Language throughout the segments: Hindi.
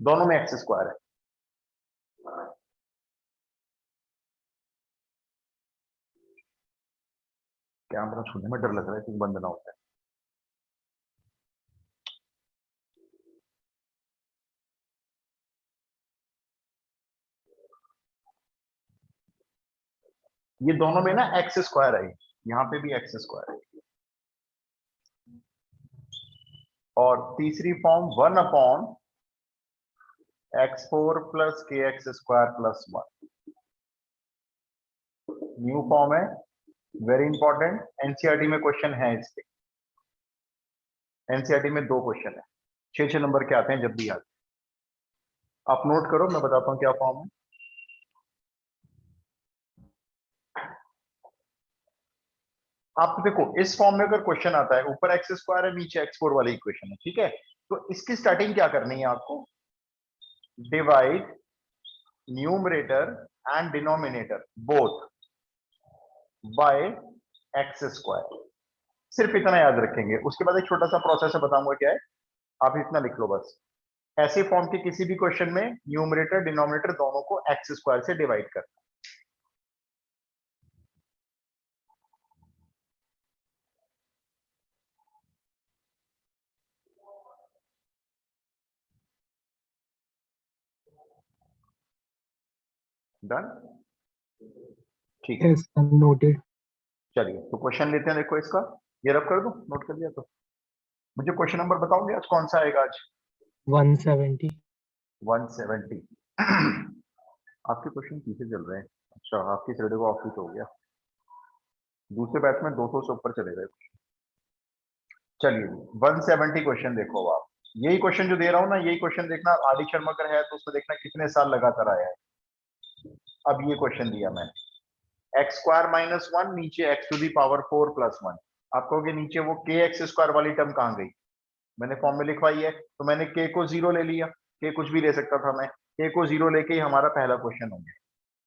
दोनों में एक्स स्क्वायर है। कैमरा छूने में डर लग रहा है कि बंद ना होता है। ये दोनों में ना एक्स स्क्वायर है, यहाँ पे भी एक्स स्क्वायर है। और तीसरी form 1/x4 + kx² + 1 new form है, वेरी इंपॉर्टेंट। एनसीईआरटी में क्वेश्चन है इसके। एनसीईआरटी में 2 क्वेश्चन है, 6 नंबर के आते हैं जब भी आते हैं। आप नोट करो, मैं बताता हूं क्या फॉर्म है। आप देखो इस फॉर्म में अगर क्वेश्चन आता है, ऊपर x² है, नीचे x4 वाली इक्वेशन है, ठीक है। तो इसकी स्टार्टिंग क्या करनी है आपको? Divide numerator and denominator both by x²। सिर्फ इतना याद रखेंगे, उसके बाद एक छोटा सा प्रोसेस है, बताऊंगा क्या है। आप इतना लिख लो बस। ऐसे फॉर्म के किसी भी क्वेश्चन में न्यूमरेटर डिनोमिनेटर दोनों को x² से डिवाइड करना। डन, ठीक है। नोटेड। चलिए तो क्वेश्चन लेते हैं। देखो इसका ये रब कर दूं, नोट कर दिया तो। मुझे क्वेश्चन नंबर बताओगे आज कौन सा आएगा? आज 170। 170। आपके क्वेश्चन पीछे चल रहे हैं। अच्छा, आपकी सैटरडे को ऑफिस हो गया, दूसरे बैच में 200 से ऊपर चले गए। चलिए 170 क्वेश्चन देखो आप। यही क्वेश्चन जो दे रहा हूं ना, यही क्वेश्चन देखना। आदि शर्मा का है तो उसमें देखना कितने साल लगातार आया है। अब ये क्वेश्चन दिया मैंने, x² - 1 नीचे x⁴ + 1। आप कहोगे नीचे वो kx² वाली टर्म कहां गई? मैंने फॉर्म में लिखवाई है, तो मैंने k को 0 ले लिया। k कुछ भी ले सकता था मैं, k को 0 लेके ही हमारा पहला क्वेश्चन हो गया।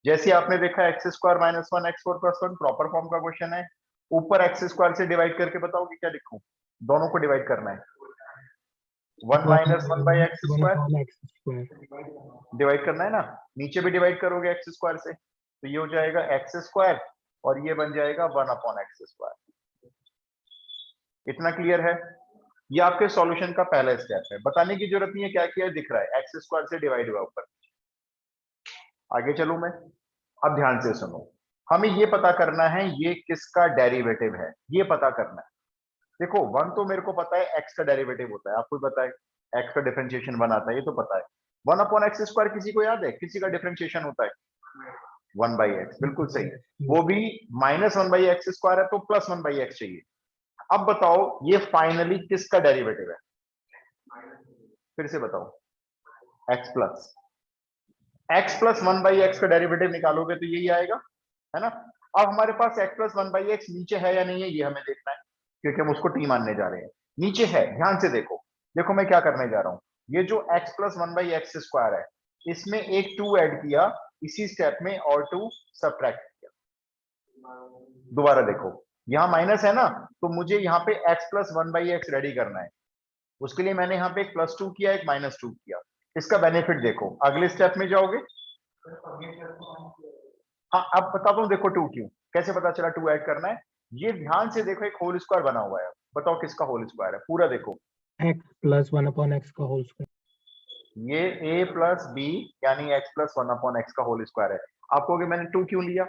जैसे आपने देखा x² - 1 x4 + 1 प्रॉपर फॉर्म का क्वेश्चन है। ऊपर x² से डिवाइड करके बताओ कि क्या लिखूं? दोनों को डिवाइड करना है। 1 - 1/x²। डिवाइड करना है ना, नीचे भी डिवाइड करोगे x² से, तो ये हो जाएगा x² और ये बन जाएगा 1/x²। इतना क्लियर है? ये आपके सॉल्यूशन का पहला स्टेप है, बताने की जरूरत नहीं है क्या किया, दिख रहा है x² से डिवाइड हुआ ऊपर। आगे चलूं मैं? अब ध्यान से सुनो, हमें ये पता करना है ये किसका डेरिवेटिव है, ये पता करना है। देखो 1 तो मेरे को पता है x का डेरिवेटिव होता है, आपको पता है x का डिफरेंशिएशन 1 आता है, ये तो पता है। 1/x² किसी को याद है किसी का डिफरेंशिएशन होता है? 1/x, बिल्कुल सही। वो भी -1/x² है तो +1/x चाहिए। अब बताओ ये फाइनली किसका डेरिवेटिव है? फिर से बताओ, x + 1/x का डेरिवेटिव निकालोगे तो यही आएगा, है ना। अब हमारे पास x + 1/x नीचे है या नहीं है, ये हमें देखना है, क्योंकि हम उसको t मानने जा रहे हैं। नीचे है, ध्यान से देखो। देखो मैं क्या करने जा रहा हूं, ये जो x + 1/x² है, इसमें एक 2 ऐड किया इसी स्टेप में और 2 सब्ट्रैक्ट किया। दोबारा देखो, यहाँ माइनस है ना, तो मुझे यहाँ पे x + 1/x रेडी करना है। उसके लिए मैंने यहाँ पे एक +2 किया, एक -2 किया। इसका बेनिफिट देखो, अगले स्टेप में जाओगे। हाँ अब बताता हूँ, देखो 2 क्यों, कैसे पता चला 2 ऐड करना है। ये ध्यान से देखो, एक होल स्क्वायर बना हुआ है, बताओ किसका होल स्क्वायर है? पूरा देखो, x + 1/x का होल स्क्वायर। ये a + b यानी x + 1/x का होल स्क्वायर है। आप कहोगे मैंने 2 क्यों लिया,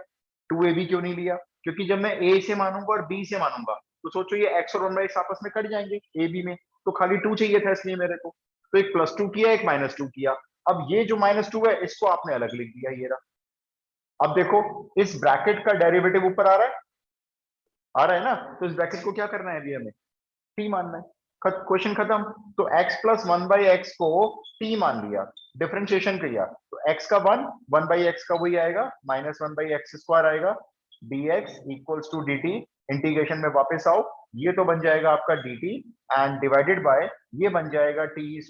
2ab क्यों नहीं लिया? क्योंकि जब मैं a से मानूंगा और b से मानूंगा तो सोचो ये x और 1/x आपस में कट जाएंगे a b में, तो खाली 2 चाहिए था इसलिए मेरे को, तो एक +2 किया, एक -2 किया। अब ये जो -2 है इसको आपने अलग लिख दिया, ये रहा। अब देखो इस ब्रैकेट का डेरिवेटिव ऊपर आ रहा है ना, तो इस ब्रैकेट को क्या करना है अभी हमें? t मानना है। क्वेश्चन खत्म। तो x + 1/x को t मान लिया, डिफरेंशिएशन किया, तो x का 1, 1/x का वही आएगा, -1/x² आएगा। dx = dt, इंटीग्रेशन में वापस आओ, ये तो बन जाएगा आपका dt एंड डिवाइडेड बाय ये बन जाएगा t² -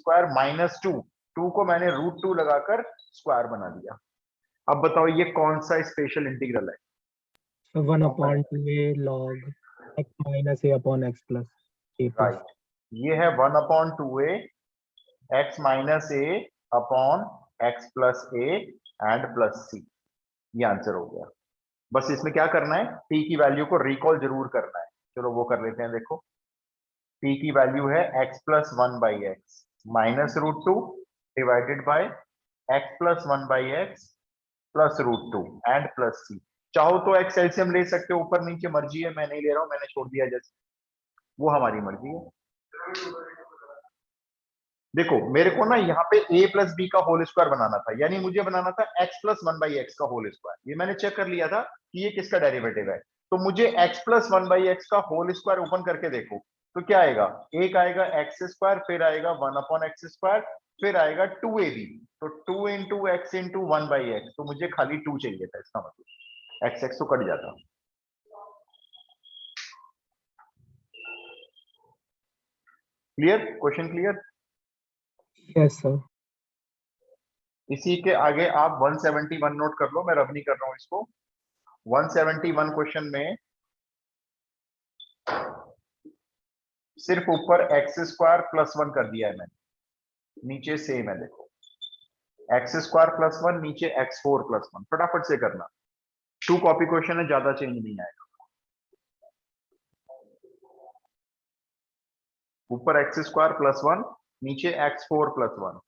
2। 2 को मैंने √2 लगाकर स्क्वायर बना दिया। अब बताओ ये कौन सा स्पेशल इंटीग्रल है? 1/2a log x - a/x + a+। Right, ये है 1/2a x minus A upon x plus A and plus C. ये आंसर हो गया। बस इसमें क्या करना है, t की वैल्यू को रिकॉल जरूर करना है। चलो वो कर लेते हैं। देखो t की वैल्यू है x plus one by X minus root two divided by x plus one by X plus root two and plus C. चाहो तो x एलसीएम ले सकते हो, ऊपर नीचे मर्जी है, मैं नहीं ले रहा हूं, मैंने छोड़ दिया जैसे, वो हमारी मर्जी है। देखो मेरे को ना यहाँ पे a प्लस बी का होल स्क्वायर बनाना था, यानी मुझे बनाना था x plus one by x का होल स्क्वायर। ये मैंने चेक कर लिया था कि ये किसका डेरिवेटिव है। तो मुझे x plus one by x का होल स्क्वायर ओपन करके देखो तो क्या आएगा, एक आएगा एक्स स्क्वायर, फिर आएगा वन अपॉन एक्स स्क्वायर, फिर आएगा टू ए बी। तो two into x into one by x, तो मुझे खाली टू चाहिए था, इसका मतलब एक्स एक्स तो कट जाता। Clear, question clear. Yes sir. इसी के आगे आप 171 नोट कर लो, मैं रब नहीं कर रहा हूं इसको। 171 क्वेश्चन में सिर्फ ऊपर एक्स स्क्वायर प्लस वन कर दिया है मैंने, नीचे सेम है। देखो एक्स स्क्वायर प्लस वन, नीचे एक्स फोर प्लस वन। फटाफट से करना, टू कॉपी क्वेश्चन है, ज्यादा चेंज नहीं आएगा। ऊपर एक्स स्क्वायर प्लस वन, नीचे x four plus one.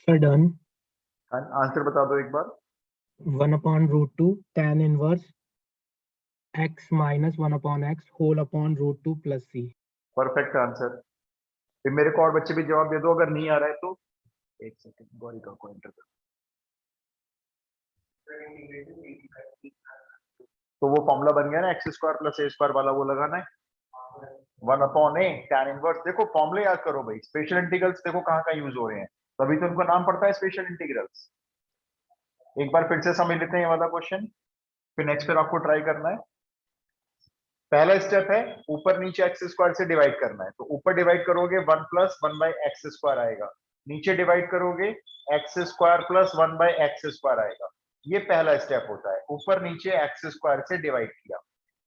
Sir done. Answer बता दो एक बार। 1/√2 tan inverse x minus 1/x whole upon √2 plus c। Perfect answer. फिर मेरे को और बच्चे भी जवाब दे दो, अगर नहीं आ रहा है तो। एक सेकंड, गौरिका को एंटर कर। तो वो फॉर्मूला बन गया ना, x square plus a square वाला, वो लगाना है। वन अपॉन ए टैन इनवर्स। देखो फॉर्मूले याद करो भाई, स्पेशल इंटीग्रल्स देखो कहाँ कहाँ यूज हो रहे हैं, तभी तो उनको नाम पड़ता है स्पेशल इंटीग्रल्स। एक बार फिर से समझ लेते हैं ये वाला क्वेश्चन, फिर नेक्स्ट फिर आपको ट्राई करना है। पहला स्टेप है ऊपर नीचे एक्स स्क्वायर से डिवाइड करना है। तो ऊपर डिवाइड करोगे one plus one by x square आएगा, नीचे डिवाइड करोगे x square plus one by x square आएगा। ये पहला स्टेप होता है, ऊपर नीचे एक्स स्क्वायर से डिवाइड किया।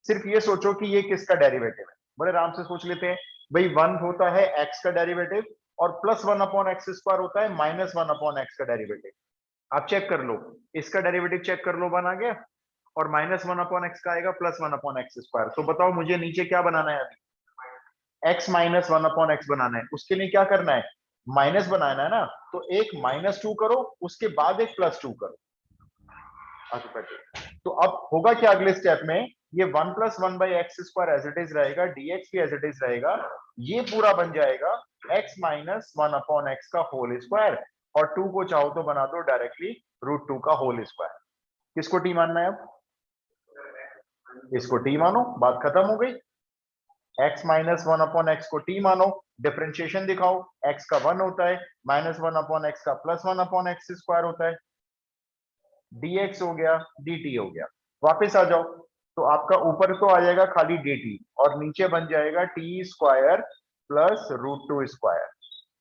सिर्फ ये सोचो कि ये किसका डेरिवेटिव है, बड़े आराम से सोच लेते हैं भाई। वन होता है एक्स का डेरिवेटिव, और plus one upon x square होता है माइनस वन अपॉन एक्स का डेरिवेटिव। आप चेक कर लो, इसका डेरिवेटिव चेक कर लो, वन आ गया, और माइनस वन अपॉन एक्स का आएगा plus one upon x square. तो बताओ मुझे नीचे क्या बनाना है अभी, X minus one upon X बनाना है। उसके लिए क्या करना है, माइनस बनाना है ना, तो एक माइनस टू करो, उसके बाद एक प्लस टू करो। तो अब होगा क्या अगले स्टेप में, ये one plus one by x square as it is रहेगा, डीएक्स भी एज इट इज रहेगा, ये पूरा बन जाएगा x minus one upon x का होल स्क्वायर, और टू को चाहो तो बना दो डायरेक्टली रूट टू का होल स्क्वायर। किसको टी मानना है अब, इसको टी मानो, बात खत्म हो गई। x minus one upon x को t मानो, डिफरेंशिएशन दिखाओ, x का वन होता है, माइनस वन अपॉन एक्स का plus one upon x square होता है, dx हो गया dt हो गया। वापस आ जाओ, तो आपका ऊपर तो आ जाएगा खाली dt, और नीचे बन जाएगा t square plus root two square.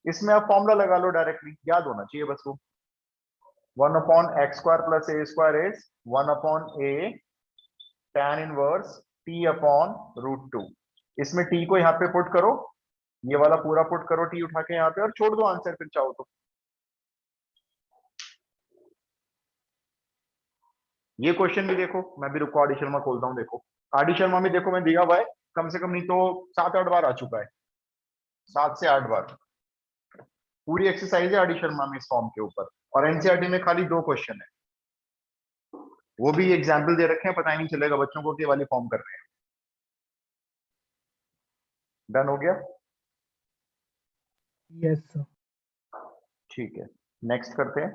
इसमें आप फॉर्मूला लगा लो डायरेक्टली, याद होना चाहिए बस वो। One upon x square plus a square is one upon a tan inverse t upon root two. इसमें t को यहाँ पे पुट करो, ये वाला पूरा पुट करो t उठा के यहाँ पे, और छोड़ दो आंसर फिर चाहो तो। ये क्वेश्चन भी देखो, मैं भी रुको आदि शर्मा खोलता हूँ। देखो आदि शर्मा में देखो मैं दिया हुआ है, कम से कम नहीं तो 7-8 बार आ चुका है, 7 से 8 बार। पूरी एक्सरसाइज है आरडी शर्मा में इस फॉर्म के ऊपर, और एनसीईआरटी में खाली 2 क्वेश्चन है, वो भी एग्जाम्पल दे रखे हैं, पता ही नहीं चलेगा बच्चों को कि ये वाली फॉर्म कर रहे हैं। डन हो गया? Yes sir. ठीक है, नेक्स्ट करते हैं।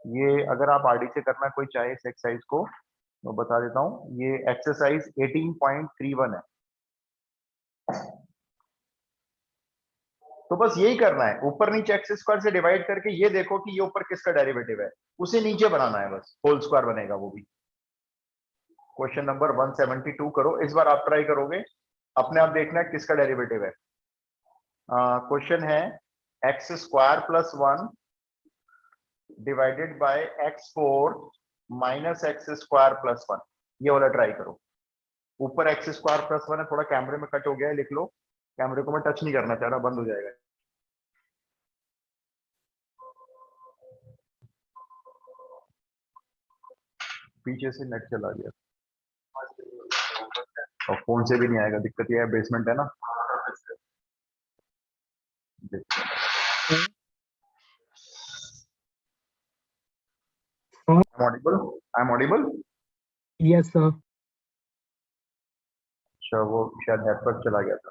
ये अगर आप आरडी से करना कोई चाहे इस एक्सरसाइज को तो बता देता हूं, ये एक्सरसाइज 18.31 है। तो बस यही करना है, ऊपर नीचे एक्स स्क्वायर से डिवाइड करके ये देखो कि ये ऊपर किसका डेरिवेटिव है, उसे नीचे बनाना है, बस होल स्क्वायर बनेगा वो भी। क्वेश्चन नंबर 172 करो, इस बार आप ट्राई करोगे, अपने आप देखना है किसका डेरिवेटिव है। क्वेश्चन है x square plus 1 divided by x4 minus x square plus 1, ये वाला ट्राई करो। ऊपर एक्स स्क्वायर प्लस 1 है, थोड़ा कैमरे में कट हो गया है, लिख लो। कैमरे को मैं टच नहीं करना चाह रहा, बंद हो जाएगा। पीछे से नेट चला गया और फोन से भी नहीं आएगा, दिक्कत ये है बेसमेंट है ना। Audible? I am audible? Yes sir. अच्छा, वो शायद नेटवर्क चला गया था।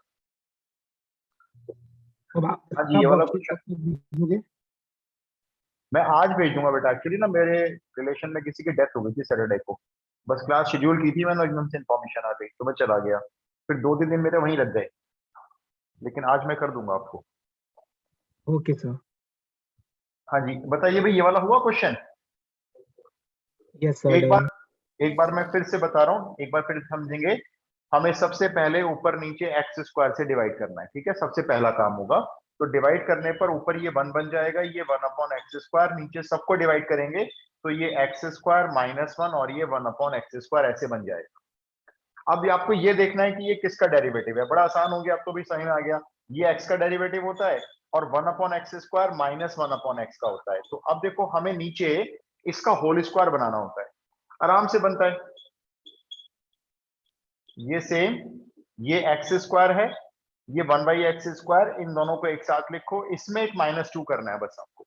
अब आप हाँ जी, इसका ये वाला वर्कशीट क्वेश्चन कब तक भेजोगे? मैं आज भेज दूंगा बेटा। एक्चुअली ना मेरे रिलेशन में किसी की डेथ हो गई थी सैटरडे को, बस क्लास शेड्यूल की थी मैंने, एकदम से इन्फॉर्मेशन आ गई तो मैं चला गया, फिर 2-3 दिन मेरे वहीं लग गए, लेकिन आज मैं कर दूंगा आपको। Okay sir. हाँ जी, बताइए भाई, ये वाला हुआ क्वेश्चन? यस सर एक डन। बार एक बार मैं फिर से बता रहा हूँ, एक बार फिर समझेंगे। हमें सबसे पहले ऊपर नीचे एक्स स्क्वायर से डिवाइड करना है, ठीक है, सबसे पहला काम होगा। तो डिवाइड करने पर ऊपर ये 1 बन जाएगा, ये 1/x², नीचे सबको डिवाइड करेंगे तो ये x² माइनस 1 और ये 1/x² ऐसे बन जाएगा। अब आपको ये देखना है कि ये किसका डेरिवेटिव है, बड़ा आसान हो गया, अब तो भी समझ में आ गया। ये x का डेरिवेटिव होता है और 1/x² माइनस 1/x का होता है। तो अब देखो, हमें नीचे इसका होल स्क्वायर बनाना होता है, आराम से बनता है। ये सेम, ये x² है, ये 1/x², इन दोनों को एक साथ लिखो, इसमें एक -2 करना है बस आपको,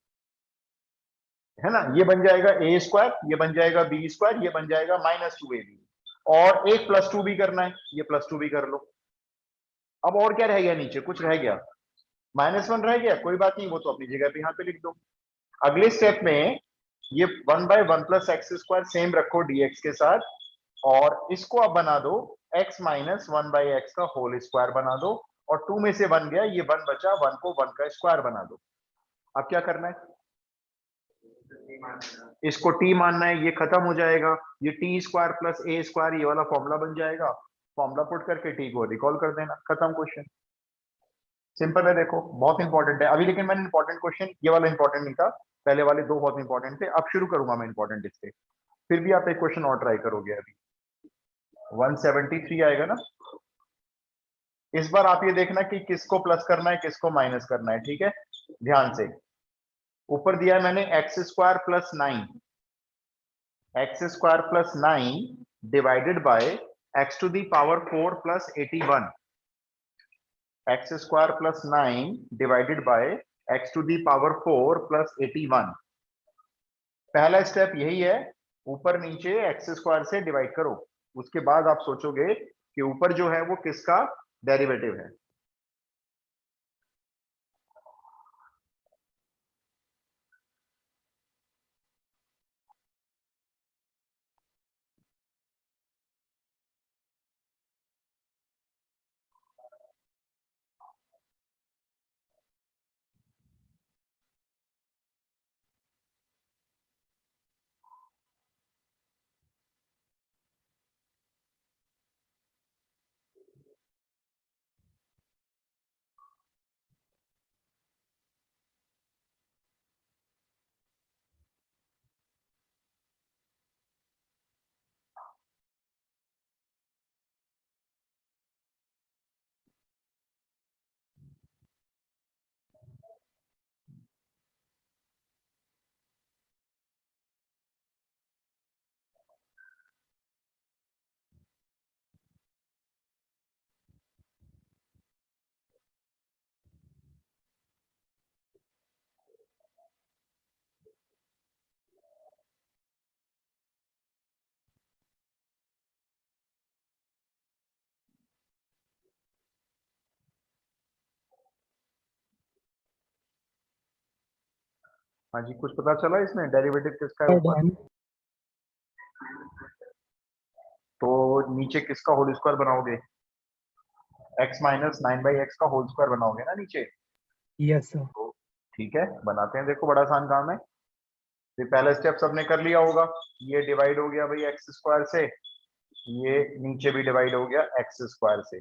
है ना। ये बन जाएगा a², ये बन जाएगा b², ये बन जाएगा -2ab, और एक +2 भी करना है, ये +2 भी कर लो। अब और क्या रह गया नीचे, कुछ रह गया? -1 रह गया, कोई बात नहीं, वो तो अपनी जगह पे यहाँ पे लिख दो। अगले स्टेप में ये 1/1 + x² सेम रखो dx के साथ, और इसको अब बना दो x माइनस 1/x का होल स्क्वायर बना दो, और 2 में से 1 गया, ये 1 बचा, 1 को 1 का स्क्वायर बना दो। अब क्या करना है, इसको t मानना है, ये खत्म हो जाएगा, ये t² + a², ये वाला फॉर्मूला बन जाएगा। फॉर्मूला पुट करके t को रिकॉल कर देना, खत्म क्वेश्चन। सिंपल है, देखो बहुत इंपॉर्टेंट है अभी, लेकिन मैंने इंपॉर्टेंट क्वेश्चन, ये वाला इंपॉर्टेंट नहीं था, पहले वाले 2 बहुत इंपॉर्टेंट थे, अब शुरू करूंगा मैं इंपॉर्टेंट इससे। फिर भी आप एक क्वेश्चन और ट्राई करोगे अभी। 173 आएगा ना। इस बार आप ये देखना कि किसको प्लस करना है, किसको माइनस करना है, ठीक है, ध्यान से। ऊपर दिया है मैंने x² + 9, x² + 9 divided by x⁴ + 81, x² + 9 divided by x⁴ + 81। पहला स्टेप यही है, ऊपर नीचे x² से डिवाइड करो, उसके बाद आप सोचोगे कि ऊपर जो है वो किसका डेरिवेटिव है। हाँ जी, कुछ पता चला इसमें डेरिवेटिव किसका है ऊपर? डन। तो नीचे किसका होल स्क्वायर बनाओगे? x माइनस 9/x का होल स्क्वायर बनाओगे ना नीचे? Yes sir. तो ठीक है, बनाते हैं। देखो बड़ा आसान काम है। ये पहला स्टेप सबने कर लिया होगा। ये डिवाइड हो गया भाई एक्स स्क्वायर से, ये नीचे भी डिवाइड हो गया एक्स स्क्वायर से।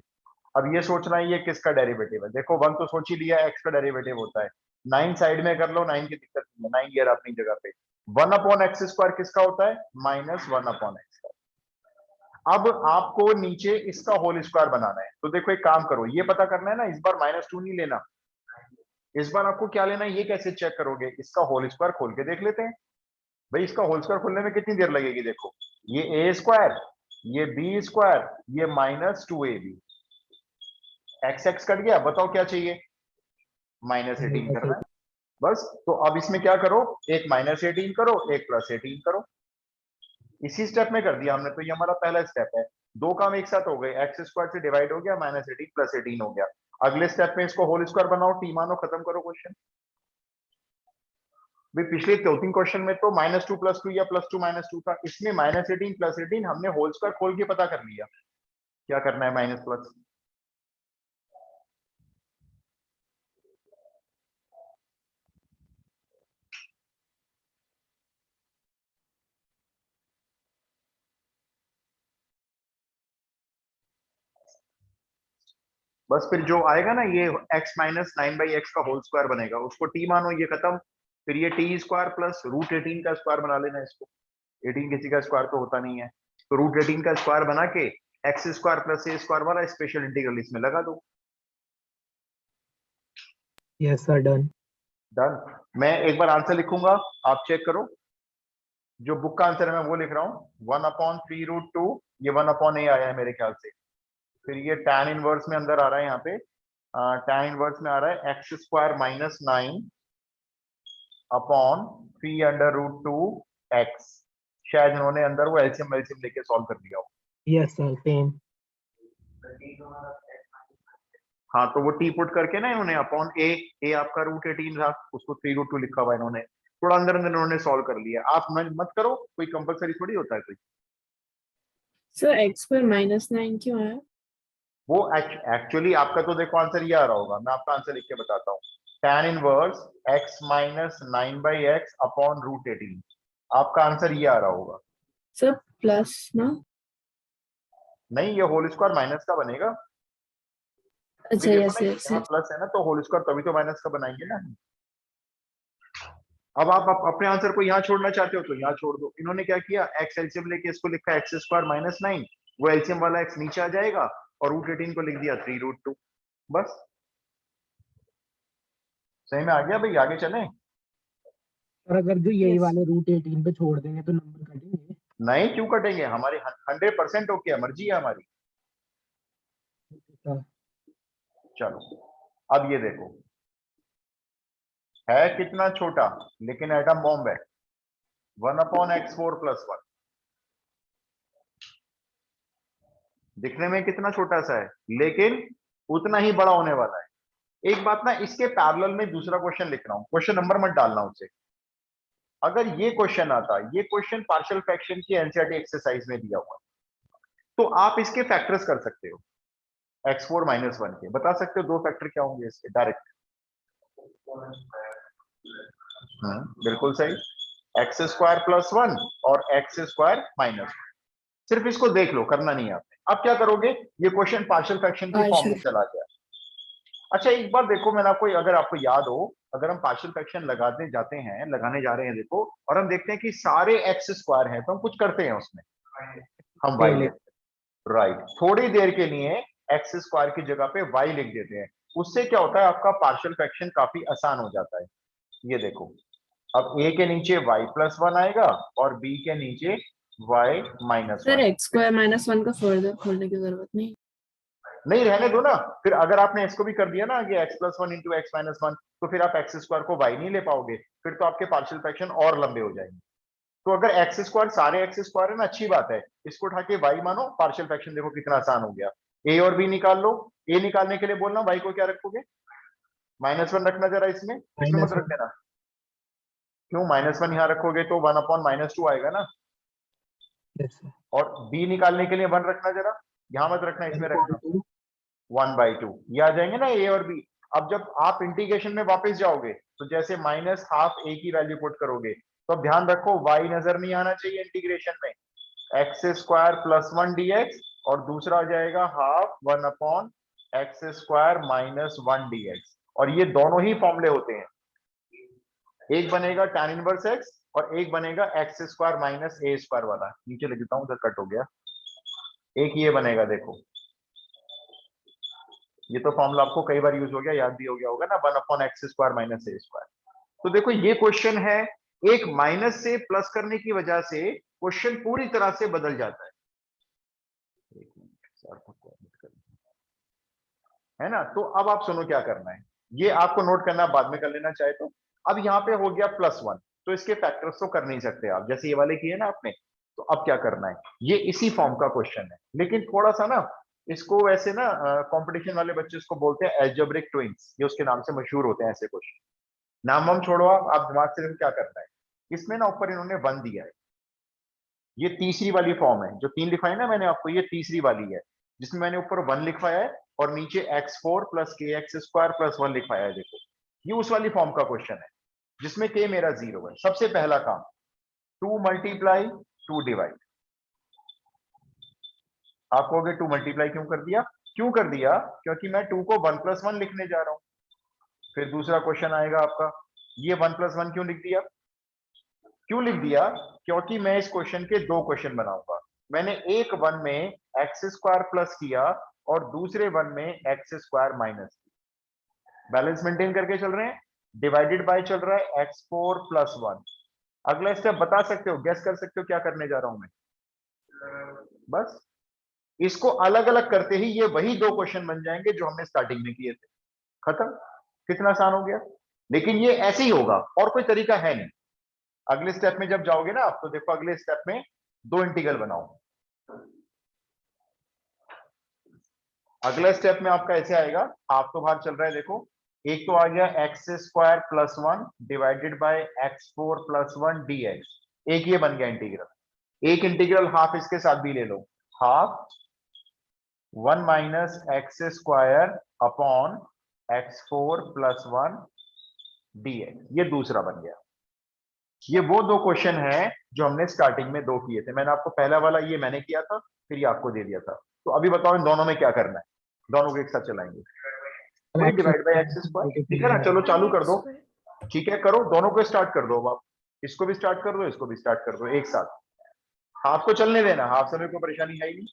अब ये सोचना है ये किसका डेरिवेटिव है। देखो 1 तो सोच ही लिया, एक्स का डेरिवेटिव होता है। 9 साइड में कर लो, 9 की दिक्कत नहीं है, 9 ईयर अपनी जगह पे। 1/x स्क्वायर किसका होता है? -1/x का। अब आपको नीचे इसका होल स्क्वायर बनाना है। तो देखो एक काम करो, ये पता करना है ना, इस बार -2 नहीं लेना। इस बार आपको क्या लेना है, ये कैसे चेक करोगे? इसका होल स्क्वायर खोल के देख लेते हैं। भाई इसका होल स्क्वायर खोलने में कितनी देर लगेगी? देखो ये ए स्क्वायर, ये बी स्क्वायर, ये -2ab। एक्स एक्स कट गया, बताओ क्या चाहिए? -18 करना है बस। तो अब इसमें क्या करो, एक -18 करो, एक +18 करो। इसी स्टेप में कर दिया हमने, तो ये हमारा पहला स्टेप है। दो काम एक साथ हो गए, एक्स स्क्वायर से डिवाइड हो गया, -18 +18 हो गया। अगले स्टेप में इसको होल स्क्वायर बनाओ, टी मानो, खत्म करो क्वेश्चन। भाई पिछले 2-3 क्वेश्चन में तो -2 +2 या +2 -2 था, इसमें -18 +18 हमने होल स्क्वायर खोल के पता कर लिया। क्या करना है, माइनस प्लस। बस फिर जो आएगा ना, ये x माइनस 9/x का होल स्क्वायर बनेगा, उसको t मानो, ये खत्म। फिर ये टी स्क्वायर प्लस √18 का स्क्वायर बना लेना इसको। 18 किसी का स्क्वायर तो होता नहीं है, तो √18 का स्क्वायर बना के x square plus a square वाला स्पेशल इंटीग्रल इसमें लगा दो। Yes sir done. डन। मैं एक बार आंसर लिखूंगा, आप चेक करो। जो बुक का आंसर है मैं वो लिख रहा हूँ, 1/3√2, ये 1/a आया है मेरे ख्याल से। फिर ये tan इनवर्स में अंदर आ रहा है, यहाँ पे tan इनवर्स में आ रहा है x² -9 अपॉन 3√2x। शायद इन्होंने अंदर वो एलसीएम वेलसीएम लेके सॉल्व कर दिया हो। Yes sir same. हाँ, तो वो टी पुट करके ना इन्होंने अपॉन ए आपका √18 था, उसको 3√2 लिखा हुआ इन्होंने। थोड़ा अंदर अंदर इन्होंने सॉल्व कर लिया। आप मत करो, कोई कंपलसरी थोड़ी होता है कोई। सर x पर -9 क्यों आया? वो एक्चुअली आपका तो देखो आंसर ये आ रहा होगा, मैं आपका आंसर लिख के बताता हूँ। tan inverse x minus 9/x upon √18, आपका आंसर ये आ रहा होगा। सर प्लस ना? नहीं, ये होल स्क्वायर माइनस का बनेगा। अच्छा देखो यस ना, यस यहाँ यस। प्लस है ना, तो होल स्क्वायर तभी तो माइनस का बनाएंगे ना। अब आप अपने आंसर को यहाँ छोड़ना चाहते हो तो यहाँ छोड़ दो। इन्होंने क्या किया, एक्स एलसीएम लेके इसको लिखा x² -9, वो एलसीएम वाला x नीचे आ जाएगा, और √18 को लिख दिया 3√2। बस सही में आ गया भाई, आगे चलें? और अगर जो यही यस वाले √18 पे छोड़ देंगे तो नंबर कटेंगे। नहीं, क्यों कटेंगे? हमारी 100% ओके है, मर्जी है हमारी। सर चलो अब ये देखो, है कितना छोटा, लेकिन एटम बॉम्ब है। 1/x4 + 1 दिखने में कितना छोटा सा है, लेकिन उतना ही बड़ा होने वाला है। एक बात ना, इसके पैरेलल में दूसरा क्वेश्चन लिख रहा हूं, क्वेश्चन नंबर मत डालना उसे। अगर ये क्वेश्चन आता, ये क्वेश्चन पार्शियल फ्रैक्शन की एनसीईआरटी एक्सरसाइज में दिया हुआ, तो आप इसके फैक्टर्स कर सकते हो। x4 -1 के बता सकते हो, दो फैक्टर क्या होंगे इसके डायरेक्ट। बिल्कुल सही, x² + 1 और x² -1। सिर्फ इसको देख लो, करना नहीं है आपने। अब क्या करोगे, ये क्वेश्चन पार्शियल फ्रैक्शन की फॉर्म में पार्शियल। चला गया। अच्छा एक बार देखो, मैंने आपको, अगर आपको याद हो, अगर हम पार्शियल फ्रैक्शन लगाने जाते हैं, लगाने जा रहे हैं देखो, और हम देखते हैं कि सारे x² हैं, तो हम कुछ करते हैं उसमें, हम y ले ले। लेते हैं। राइट, थोड़ी देर के लिए x² की जगह पे y लिख देते हैं। उससे क्या होता है, आपका पार्शियल फ्रैक्शन काफी आसान हो जाता है। ये देखो, अब a के नीचे y + 1 आएगा, और b के नीचे y सर -1। x² -1 का फर्दर खोलने की जरूरत नहीं। नहीं, रहने दो ना। फिर अगर आपने इसको भी कर दिया ना आगे, x + 1 × x -1, तो फिर आप x² को y नहीं ले पाओगे, फिर तो आपके पार्शियल फ्रैक्शन और लंबे हो जाएंगे। तो अगर x², सारे x² है ना, अच्छी बात है, इसको उठा के y मानो, पार्शियल फ्रैक्शन देखो कितना आसान हो गया। a और b निकाल लो। a निकालने के लिए बोलना, y को क्या रखोगे? -1 रखना जरा, इसमें मत -1। रख देना। क्यों -1 यहाँ रखोगे तो 1/-2 आएगा ना, yes sir, और b निकालने के लिए 1 रखना, जरा यहाँ मत रखना, इसमें रखना 1/2, 1/2, ये आ जाएंगे ना a और b। अब जब आप इंटीग्रेशन में वापस जाओगे तो जैसे -12 a की वैल्यू पुट करोगे, तो अब ध्यान रखो y नजर नहीं आना चाहिए इंटीग्रेशन में, x² + 1 dx, और दूसरा आ जाएगा हाफ 1/x² - 1 dx, और ये दोनों ही फॉर्मूले होते हैं, एक बनेगा tan इनवर्स x और एक बनेगा x² - a² वाला, नीचे लिख देता हूं, उधर कट हो गया, एक ये बनेगा, देखो ये तो फॉर्मूला आपको कई बार यूज हो गया, याद भी हो गया होगा ना, 1/x² - a²। तो देखो ये क्वेश्चन है, एक माइनस से प्लस करने की वजह से क्वेश्चन पूरी तरह से बदल जाता है, एक मिनट, सर को कमेंट करना है ना। तो अब आप सुनो क्या करना है, ये आपको नोट करना, बाद में कर लेना चाहे तो। अब यहाँ पे हो गया +1, तो इसके फैक्टर्स तो कर नहीं सकते आप, जैसे ये वाले किए ना आपने, तो अब क्या करना है, ये इसी फॉर्म का क्वेश्चन है, लेकिन थोड़ा सा ना इसको वैसे ना कंपटीशन वाले बच्चे इसको बोलते हैं एल्जेब्रिक ट्विंस, ये उसके नाम से मशहूर होते हैं ऐसे क्वेश्चन। नाम हम छोड़ो, आप दिमाग से क्या करना है, इसमें ना ऊपर इन्होंने 1 दिया है, ये तीसरी वाली फॉर्म है, जो 3 लिखवाई ना मैंने आपको, ये तीसरी वाली है, जिसमें मैंने ऊपर 1 लिखवाया है और नीचे x4 + kx² + 1 लिखवाया है, देखो ये उस वाली फॉर्म का क्वेश्चन है जिसमें k मेरा 0 है। सबसे पहला काम, 2 × 2 डिवाइड, आप कहोगे 2 × क्यों कर दिया, क्यों कर दिया, क्योंकि मैं 2 को 1 + 1 लिखने जा रहा हूं। फिर दूसरा क्वेश्चन आएगा आपका, ये 1 + 1 क्यों लिख दिया, क्यों लिख दिया, क्योंकि मैं इस क्वेश्चन के 2 क्वेश्चन बनाऊंगा, मैंने एक 1 में x² प्लस किया और दूसरे 1 में x² माइनस किया, बैलेंस मेंटेन करके चल रहे हैं, डिवाइडेड बाय चल रहा है x4 + 1। अगला स्टेप बता सकते हो, गेस कर सकते हो क्या करने जा रहा हूं मैं, बस इसको अलग अलग करते ही ये वही 2 क्वेश्चन बन जाएंगे जो हमने स्टार्टिंग में किए थे, खत्म, कितना आसान हो गया। लेकिन ये ऐसे ही होगा, और कोई तरीका है नहीं। अगले स्टेप में जब जाओगे ना आप, तो देखो अगले स्टेप में 2 इंटीग्रल बनाओ, अगला स्टेप में आपका ऐसे आएगा, हाफ तो बाहर चल रहा है, देखो एक तो आ गया x² + 1 divided by x4 + 1 dx, एक ये बन गया इंटीग्रल, एक इंटीग्रल हाफ इसके साथ भी ले लो, half 1 - x² upon x4 + 1 dx, ये दूसरा बन गया। ये वो 2 क्वेश्चन है जो हमने स्टार्टिंग में 2 किए थे, मैंने आपको पहला वाला ये मैंने किया था, फिर ये आपको दे दिया था। तो अभी बताओ इन दोनों में क्या करना है, दोनों को एक साथ चलाएंगे, वही x डिवाइड बाय x², ठीक है ना, multiply चलो चालू कर दो, x². ठीक है करो, दोनों को स्टार्ट कर दो, अब आप इसको भी स्टार्ट कर दो, इसको भी स्टार्ट कर दो एक साथ, हाफ को चलने देना, हाफ समय को परेशानी है ही नहीं।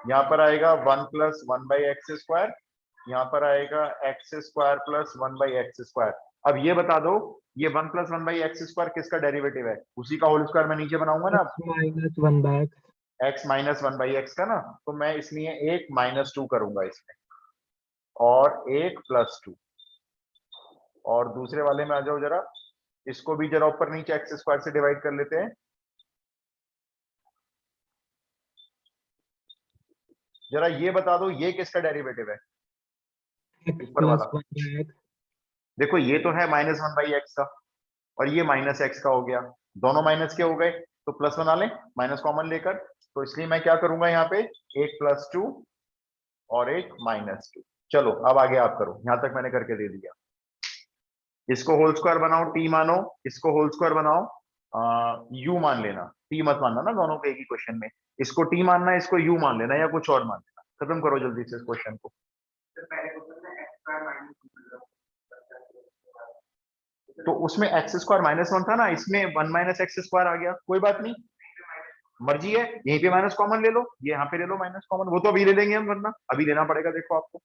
यहाँ पर आएगा 1 + 1/x², यहाँ पर आएगा x² + 1/x²। अब ये बता दो, ये 1 + 1/x² किसका डेरिवेटिव है, उसी का होल स्क्वायर मैं नीचे बनाऊंगा ना, x - 1/x, x - 1/x का ना, तो मैं इसलिए एक -2 करूंगा इसमें, और एक +2, और दूसरे वाले में आ जाओ जरा, इसको भी जरा ऊपर नीचे x² से डिवाइड कर लेते हैं, जरा ये बता दो ये किसका डेरिवेटिव है, x ऊपर + वाला, 1/x, देखो ये तो है -1/x का, और ये -x का हो गया, दोनों माइनस के हो गए, तो +1 आ लें माइनस कॉमन लेकर, तो इसलिए मैं क्या करूंगा यहाँ पे, एक +2 और एक -2। चलो अब आगे आप करो, यहां तक मैंने करके दे दिया, इसको होल स्क्वायर बनाओ t मानो, इसको होल स्क्वायर बनाओ u मान लेना, t मत मानना ना दोनों को एक ही क्वेश्चन में, इसको t मानना है, इसको u मान लेना या कुछ और मान लेना, खत्म करो जल्दी से इस क्वेश्चन को। तो उसमें x² -1 था ना, इसमें 1 - x² आ गया, कोई बात नहीं, मर्जी है, यहीं पे माइनस कॉमन ले लो, ये यहाँ पे ले लो माइनस कॉमन, वो तो अभी ले लेंगे हम, वरना अभी लेना पड़ेगा, देखो आपको।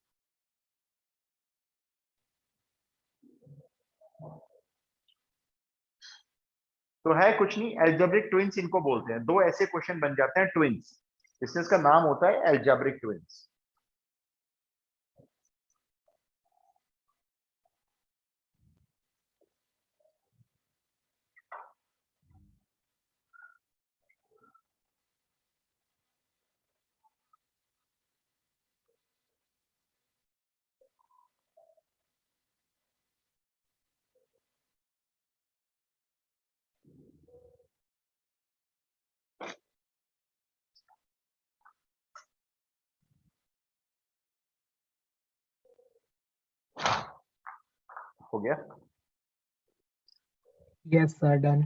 तो है कुछ नहीं, एल्जेब्रिक ट्विंस इनको बोलते हैं, 2 ऐसे क्वेश्चन बन जाते हैं ट्विंस, इसलिए इसका नाम होता है एल्जेब्रिक ट्विंस। हो गया? yes sir, done.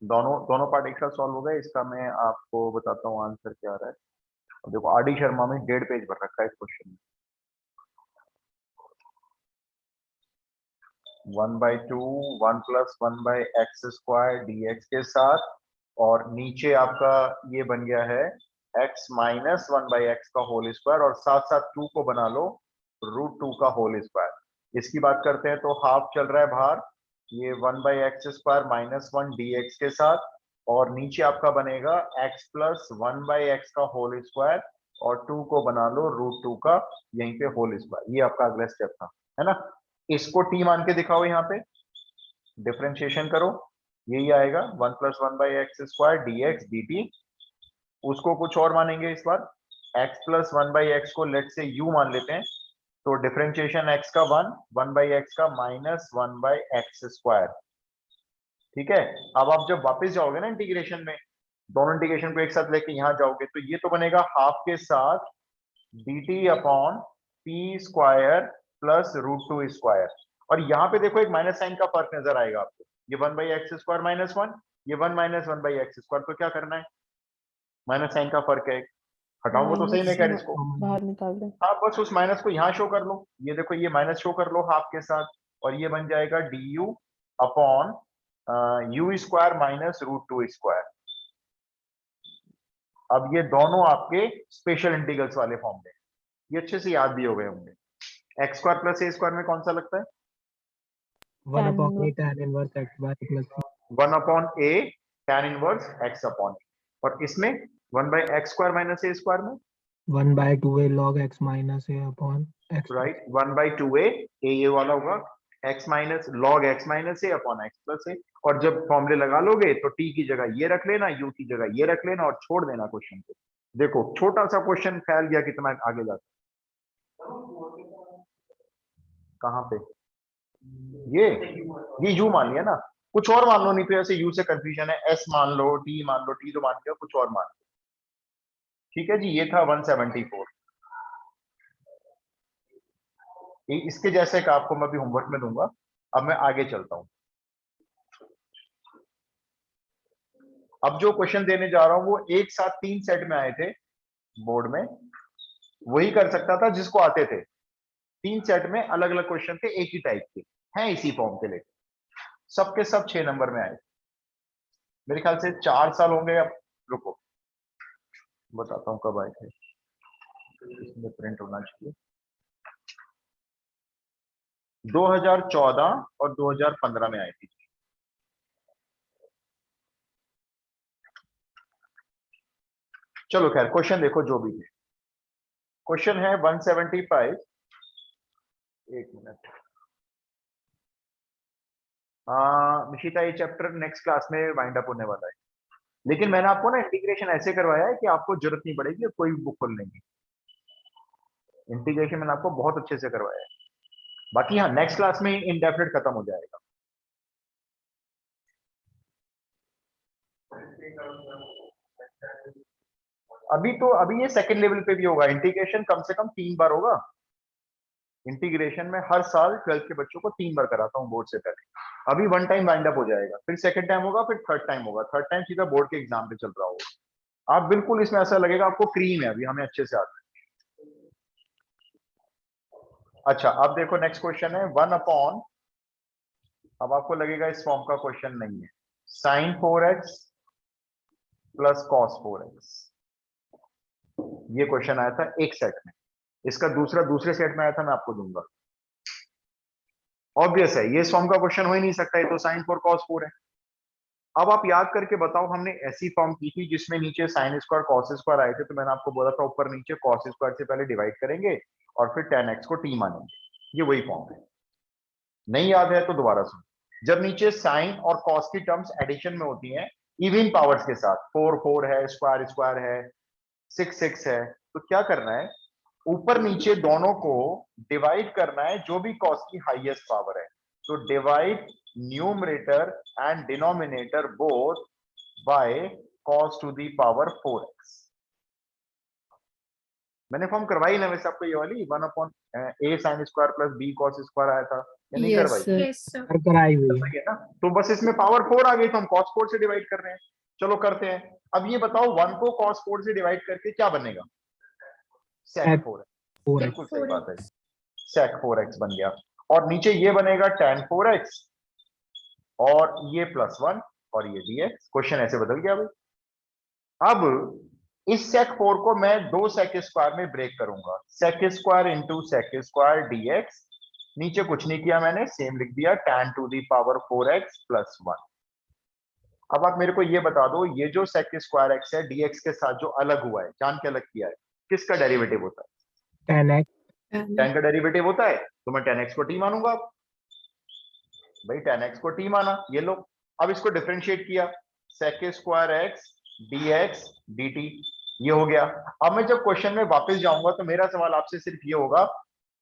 दोनों पार्ट एक साथ सॉल्व हो गए। इसका मैं आपको बताता हूँ आंसर क्या आ रहा है। अब देखो आर डी शर्मा में 1.5 पेज भर रखा है इस क्वेश्चन में। 1/2 1 + 1/x² dx के साथ, और नीचे आपका ये बन गया है x - 1/x का होल स्क्वायर, और साथ साथ 2 को बना लो √2 का होल स्क्वायर। इसकी बात करते हैं तो हाफ चल रहा है बाहर, ये 1/x² - 1 dx के साथ, और नीचे आपका बनेगा x + 1/x का होल स्क्वायर, और 2 को बना लो √2 का यहीं पे होल स्क्वायर। ये आपका अगला स्टेप था, है ना? इसको t मान के दिखाओ, यहाँ पे डिफरेंशिएशन करो, यही आएगा 1 + 1/x² dx dt। उसको कुछ और मानेंगे इस बार, x + 1/x को लेट से u मान लेते हैं, तो डिफरेंशिएशन x का 1, 1/x का -1/x²। ठीक है? अब आप जब वापस जाओगे ना इंटीग्रेशन में, दोनों इंटीग्रेशन को एक साथ लेके यहां जाओगे, तो ये तो बनेगा हाफ के साथ dt/p² + √2²। और यहाँ पे देखो एक माइनस साइन का फर्क नजर आएगा आपको, ये 1/x² -1, ये 1 - 1/x²। तो क्या करना है, माइनस साइन का फर्क है, हटाऊंगा तो सही मैं कह इसको। बाहर निकाल दे। हाँ, बस उस माइनस को यहाँ शो कर लो, ये देखो ये माइनस शो कर लो हाफ के साथ, और ये बन जाएगा du/u² -√2²। अब ये दोनों आपके स्पेशल इंटीग्रल्स वाले फॉर्म में, ये अच्छे से याद भी हो गए होंगे। x² + a² में कौन सा लगता है? 1/a tan inverse x by plus c. 1/a tan inverse x/a। और इसमें 1/x² - a² में 1/2a log x minus a upon x. Right, 1/2a, ये वाला होगा x minus log x minus a upon x plus a। और जब फॉर्मूले लगा लोगे तो t की जगह ये रख लेना, u की जगह ये रख लेना, और छोड़ देना क्वेश्चन को। देखो छोटा सा क्वेश्चन फैल गया कितना आगे जाता। कहाँ पे? ये u मान लिया ना, कुछ और मान लो, नहीं तो ऐसे u से कंफ्यूजन है, s मान लो, t मान लो, t तो मान लिया, कुछ और मान लो। ठीक है जी, ये था 174। इसके जैसे का आपको मैं भी होमवर्क में दूंगा। अब मैं आगे चलता हूं। अब जो क्वेश्चन देने जा रहा हूं वो एक साथ 3 सेट में आए थे बोर्ड में, वही कर सकता था जिसको आते थे। 3 सेट में अलग अलग क्वेश्चन थे, एक ही टाइप के हैं, इसी फॉर्म के लेके, सबके सब 6 नंबर में आए। मेरे ख्याल से 4 साल होंगे। अब रुको बताता हूं कब आए थे, इसमें प्रिंट होना चाहिए। 2014 और 2015 में आई थी। चलो खैर, क्वेश्चन देखो जो भी थे। क्वेश्चन है 175। एक मिनट, निशिता ये चैप्टर नेक्स्ट क्लास में वाइंड अप होने वाला है, लेकिन मैंने आपको ना इंटीग्रेशन ऐसे करवाया है कि आपको जरूरत नहीं पड़ेगी कोई भी बुक खोलने की। इंटीग्रेशन मैंने आपको बहुत अच्छे से करवाया है। बाकी हाँ, नेक्स्ट क्लास में इंडेफिनिट खत्म हो जाएगा। अभी ये सेकंड लेवल पे भी होगा इंटीग्रेशन, कम से कम 3 बार होगा। इंटीग्रेशन में हर साल 12th के बच्चों को 3 बार कराता हूँ बोर्ड से पहले। अभी 1 टाइम वाइंड अप हो जाएगा, फिर सेकंड टाइम होगा, फिर थर्ड टाइम होगा। थर्ड टाइम सीधा बोर्ड के एग्जाम पे चल रहा होगा। आप बिल्कुल इसमें ऐसा लगेगा आपको क्रीम है, अभी हमें अच्छे से आता है। अच्छा, अब देखो नेक्स्ट क्वेश्चन है 1/, अब आपको लगेगा इस फॉर्म का क्वेश्चन नहीं है, sin 4x + cos 4x। ये क्वेश्चन आया था एक सेट में, इसका दूसरे सेट में आया था, मैं आपको दूंगा। ऑब्वियस है, ये इस फॉर्म का क्वेश्चन हो ही नहीं सकता, ये तो sin 4 cos 4 है। अब आप याद करके बताओ, हमने ऐसी फॉर्म की थी जिसमें नीचे sin² cos² आए थे, तो मैंने आपको बोला था ऊपर नीचे cos² से पहले डिवाइड करेंगे और फिर tan x को t मानेंगे। ये वही फॉर्म है। नहीं याद है तो दोबारा सुन। जब नीचे साइन और कॉस की टर्म्स एडिशन में होती हैं इवन पावर्स के साथ, 4 4 है, स्क्वायर स्क्वायर है, 6 6 है, तो क्या करना है, ऊपर नीचे दोनों को डिवाइड करना है जो भी कॉस की हाईएस्ट पावर है। तो divide numerator and denominator both by cos to the power 4x। मैंने फॉर्म करवाई ना वैसे आपको ये वाली 1 upon a sin square plus b cos square आया था या नहीं Yes, करवाई? sir. Yes, sir. कराई हुई है। सही है ना? तो बस इसमें पावर 4 आ गई तो हम cos 4 से डिवाइड कर रहे हैं। चलो करते हैं। अब ये बताओ 1 को cos 4 से डिवाइड करके क्या बनेगा? sec Sec 4 4x बिल्कुल सही बात है, sec 4x बन गया। और नीचे ये बनेगा tan 4x और ये +1 और ये dx। क्वेश्चन ऐसे बदल गया भाई। अब इस sec 4 को मैं 2 sec स्क्वायर में ब्रेक करूंगा, sec square into sec square dx। नीचे कुछ नहीं किया मैंने, सेम लिख दिया tan to the power 4x plus 1। अब आप मेरे को ये बता दो, ये जो sec स्क्वायर x है dx के साथ जो अलग हुआ है, जान के अलग किया है, किसका डेरिवेटिव होता है? 10x And tan का डेरिवेटिव होता है, तो मैं tan x को t मानूंगा। भाई tan x को t माना, ये लो। अब इसको डिफरेंशिएट किया, sec square x dx dt, ये हो गया। अब मैं जब क्वेश्चन में वापस जाऊंगा तो मेरा सवाल आपसे सिर्फ ये होगा,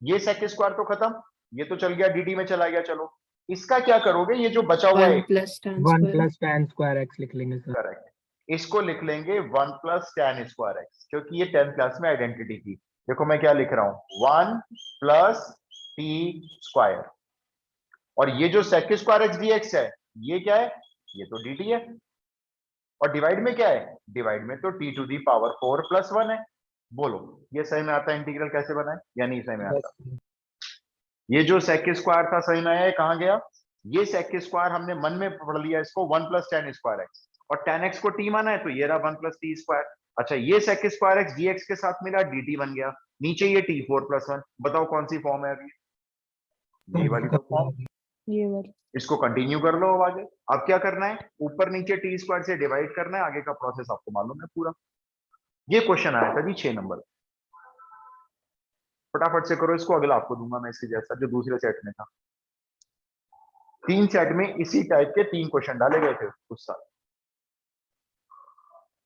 ये sec स्क्वायर तो खत्म, ये तो चल गया dt में चला गया, चलो इसका क्या करोगे? ये जो बचा हुआ है 1 plus tan 1 square. Plus tan square x लिख लेंगे सर। करेक्ट, इसको लिख लेंगे 1 प्लस tan स्क्वायर x, क्योंकि ये 10th क्लास में आइडेंटिटी थी। देखो मैं क्या लिख रहा हूं, 1 प्लस t स्क्वायर, और ये जो sec स्क्वायर x dx है ये क्या है? ये तो dt है। और डिवाइड में क्या है? डिवाइड में तो t to the power 4 plus 1 है। बोलो ये सही में आता है इंटीग्रल कैसे बनाए या नहीं सही में आता? बस ये जो sec स्क्वायर था सही में आया है, कहां गया? ये sec स्क्वायर हमने मन में पढ़ लिया इसको 1 प्लस tan स्क्वायर x, और tan x को t माना है तो ये रहा 1 प्लस t स्क्वायर। अच्छा ये sec स्क्वायर x dx के साथ मिला dt बन गया, नीचे ये t 4 प्लस 1। बताओ कौन सी फॉर्म है अभी? यही वाली तो फॉर्म। ये वाला। इसको कंटिन्यू कर लो अब आगे। अब क्या करना है? ऊपर नीचे टी स्क्वायर से डिवाइड करना है, आगे का प्रोसेस आपको मालूम है पूरा। ये क्वेश्चन आया था जी 6 नंबर। फटाफट से करो इसको, अगला आपको दूंगा मैं इसके जैसा जो दूसरे सेट में था। 3 सेट में इसी टाइप के 3 क्वेश्चन डाले गए थे उस साल।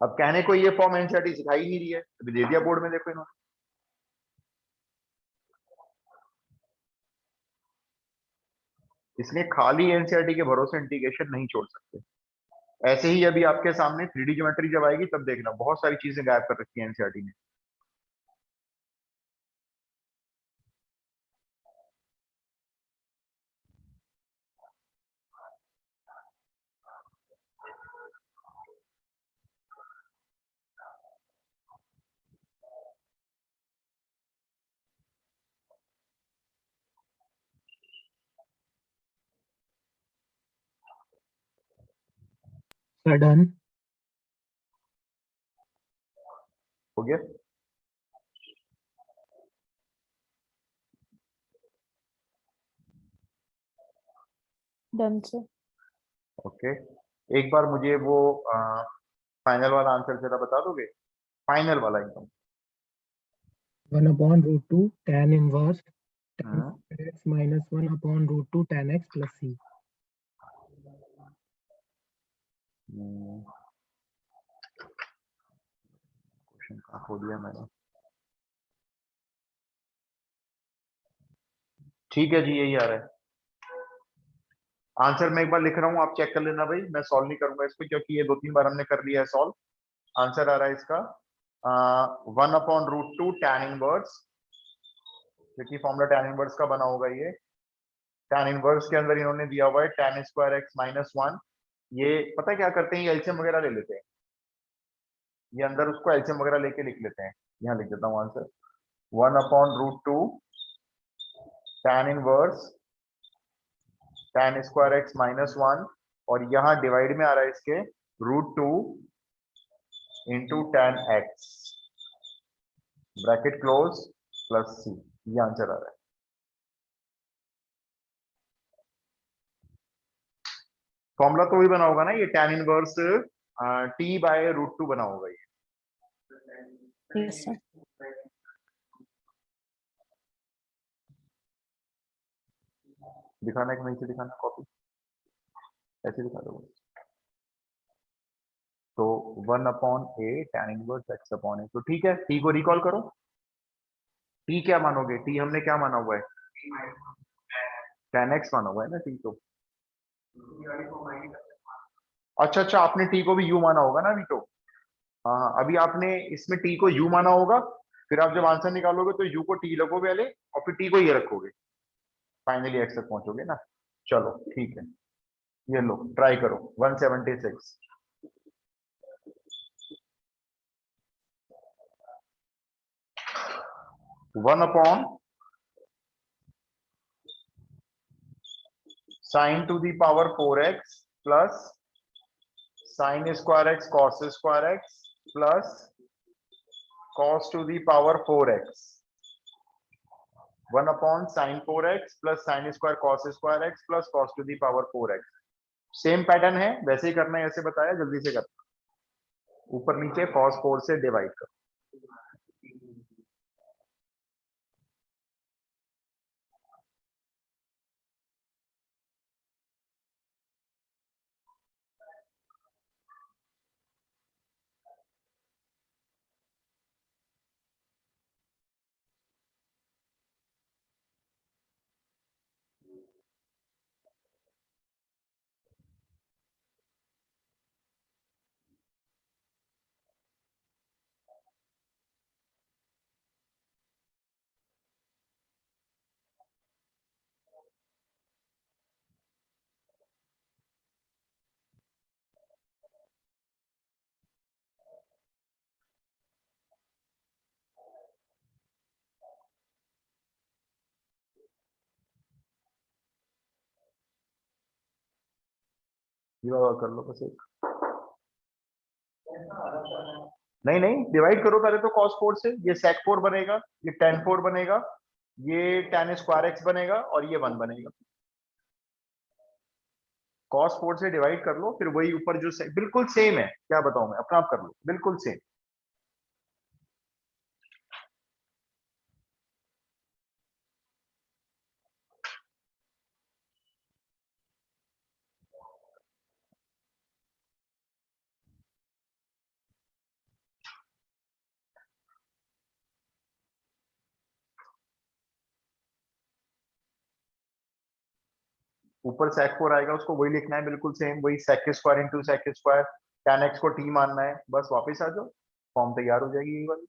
अब कहने को ये फॉर्म एनसीईआरटी सिखाई नहीं रही है, अभी दे दिया बोर्ड में, देखो इन्होंने। इसलिए खाली एनसीईआरटी के भरोसे इंटीग्रेशन नहीं छोड़ सकते। ऐसे ही अभी आपके सामने 3D ज्योमेट्री जब आएगी तब देखना, बहुत सारी चीजें गायब कर रखी है एनसीईआरटी ने। Sir done. हो गया? Done, sir. ओके, एक बार मुझे वो फाइनल वाला आंसर जरा बता दोगे? फाइनल वाला एकदम। 1 upon root 2 tan inverse tan हाँ। square x minus 1 upon root 2 tan x plus c। Question कहाँ खो दिया मैंने? ठीक है जी, यही आ रहा है आंसर। मैं एक बार लिख रहा हूँ, आप चेक कर लेना भाई, मैं सॉल्व नहीं करूंगा इसको क्योंकि ये 2-3 बार हमने कर लिया है सॉल्व। आंसर आ रहा है इसका 1 अपॉन रूट 2 tan इनवर्स, क्योंकि फॉर्मूला tan इनवर्स का बना होगा ये। tan इनवर्स के अंदर इन्होंने दिया हुआ है tan स्क्वायर x माइनस 1। ये पता है क्या करते हैं, ये एलसीएम वगैरह ले लेते हैं, ये अंदर उसको एलसीएम वगैरह लेके लिख लेते हैं। यहाँ लिख देता हूँ answer 1 upon root 2 tan inverse tan square x minus 1, और यहाँ डिवाइड में आ रहा है इसके root 2 into tan x bracket close plus c। ये आंसर आ रहा है। फॉर्मूला तो वही बना होगा ना, ये tan inverse t by root 2 बना होगा ये। Yes, sir. दिखाना है कि नहीं से दिखाना, कॉपी ऐसे दिखा दो। तो 1 upon a tan inverse x upon a, तो ठीक है, t को रिकॉल करो। t क्या मानोगे? t हमने क्या माना हुआ है? tan x माना हुआ है ना t तो। अच्छा अच्छा, आपने t को भी u माना होगा ना अभी तो। हाँ, अभी आपने इसमें t को u माना होगा, फिर आप जब आंसर निकालोगे तो u को t लगोगे पहले और फिर t को ये रखोगे, फाइनली x तक पहुंचोगे ना। चलो ठीक है, ये लो ट्राई करो 176। 1 upon sin to the power 4x plus sin square x cos square x plus cos to the power 4x। 1 upon sin 4x plus sin square cos square x plus cos to the power 4x। Same pattern है, वैसे ही करना है, ऐसे बताया, जल्दी से करना। ऊपर नीचे cos 4 से डिवाइड करो। ये वाला कर लो बस एक। नहीं नहीं, डिवाइड करो पहले तो cos 4 से, ये sec 4 बनेगा, ये tan 4 बनेगा, ये tan स्क्वायर x बनेगा और ये 1 बनेगा। cos 4 से डिवाइड कर लो, फिर वही ऊपर जो बिल्कुल सेम है, क्या बताऊं मैं, अपना आप कर लो, बिल्कुल सेम। ऊपर sec 4 आएगा, उसको वही लिखना है, बिल्कुल सेम वही, sec square into sec square, tan x को t मानना है, बस वापस आ जाओ, फॉर्म तैयार हो जाएगी यही वाली।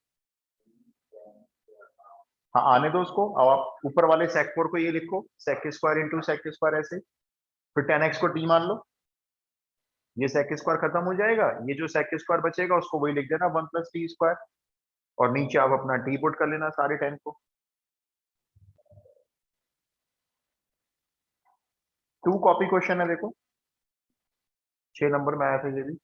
हाँ आने दो उसको। अब आप ऊपर वाले sec 4 को ये लिखो, sec square into sec square ऐसे, फिर tan x को t मान लो, ये sec स्क्वायर खत्म हो जाएगा, ये जो sec स्क्वायर बचेगा उसको वही लिख देना 1 प्लस टी स्क्वायर, और नीचे आप अपना t पुट कर लेना सारे 10 को। 2 कॉपी क्वेश्चन है देखो, 6 नंबर में आया था ये भी।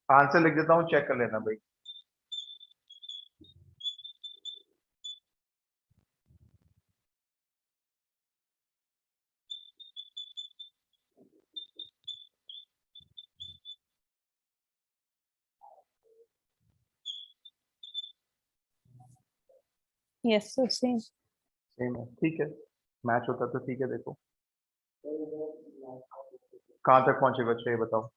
आंसर लिख देता हूँ, चेक कर लेना भाई। Yes, so same. सेम है, ठीक है, मैच होता तो ठीक है। देखो कहां तक पहुंचे बच्चे, ये बताओ।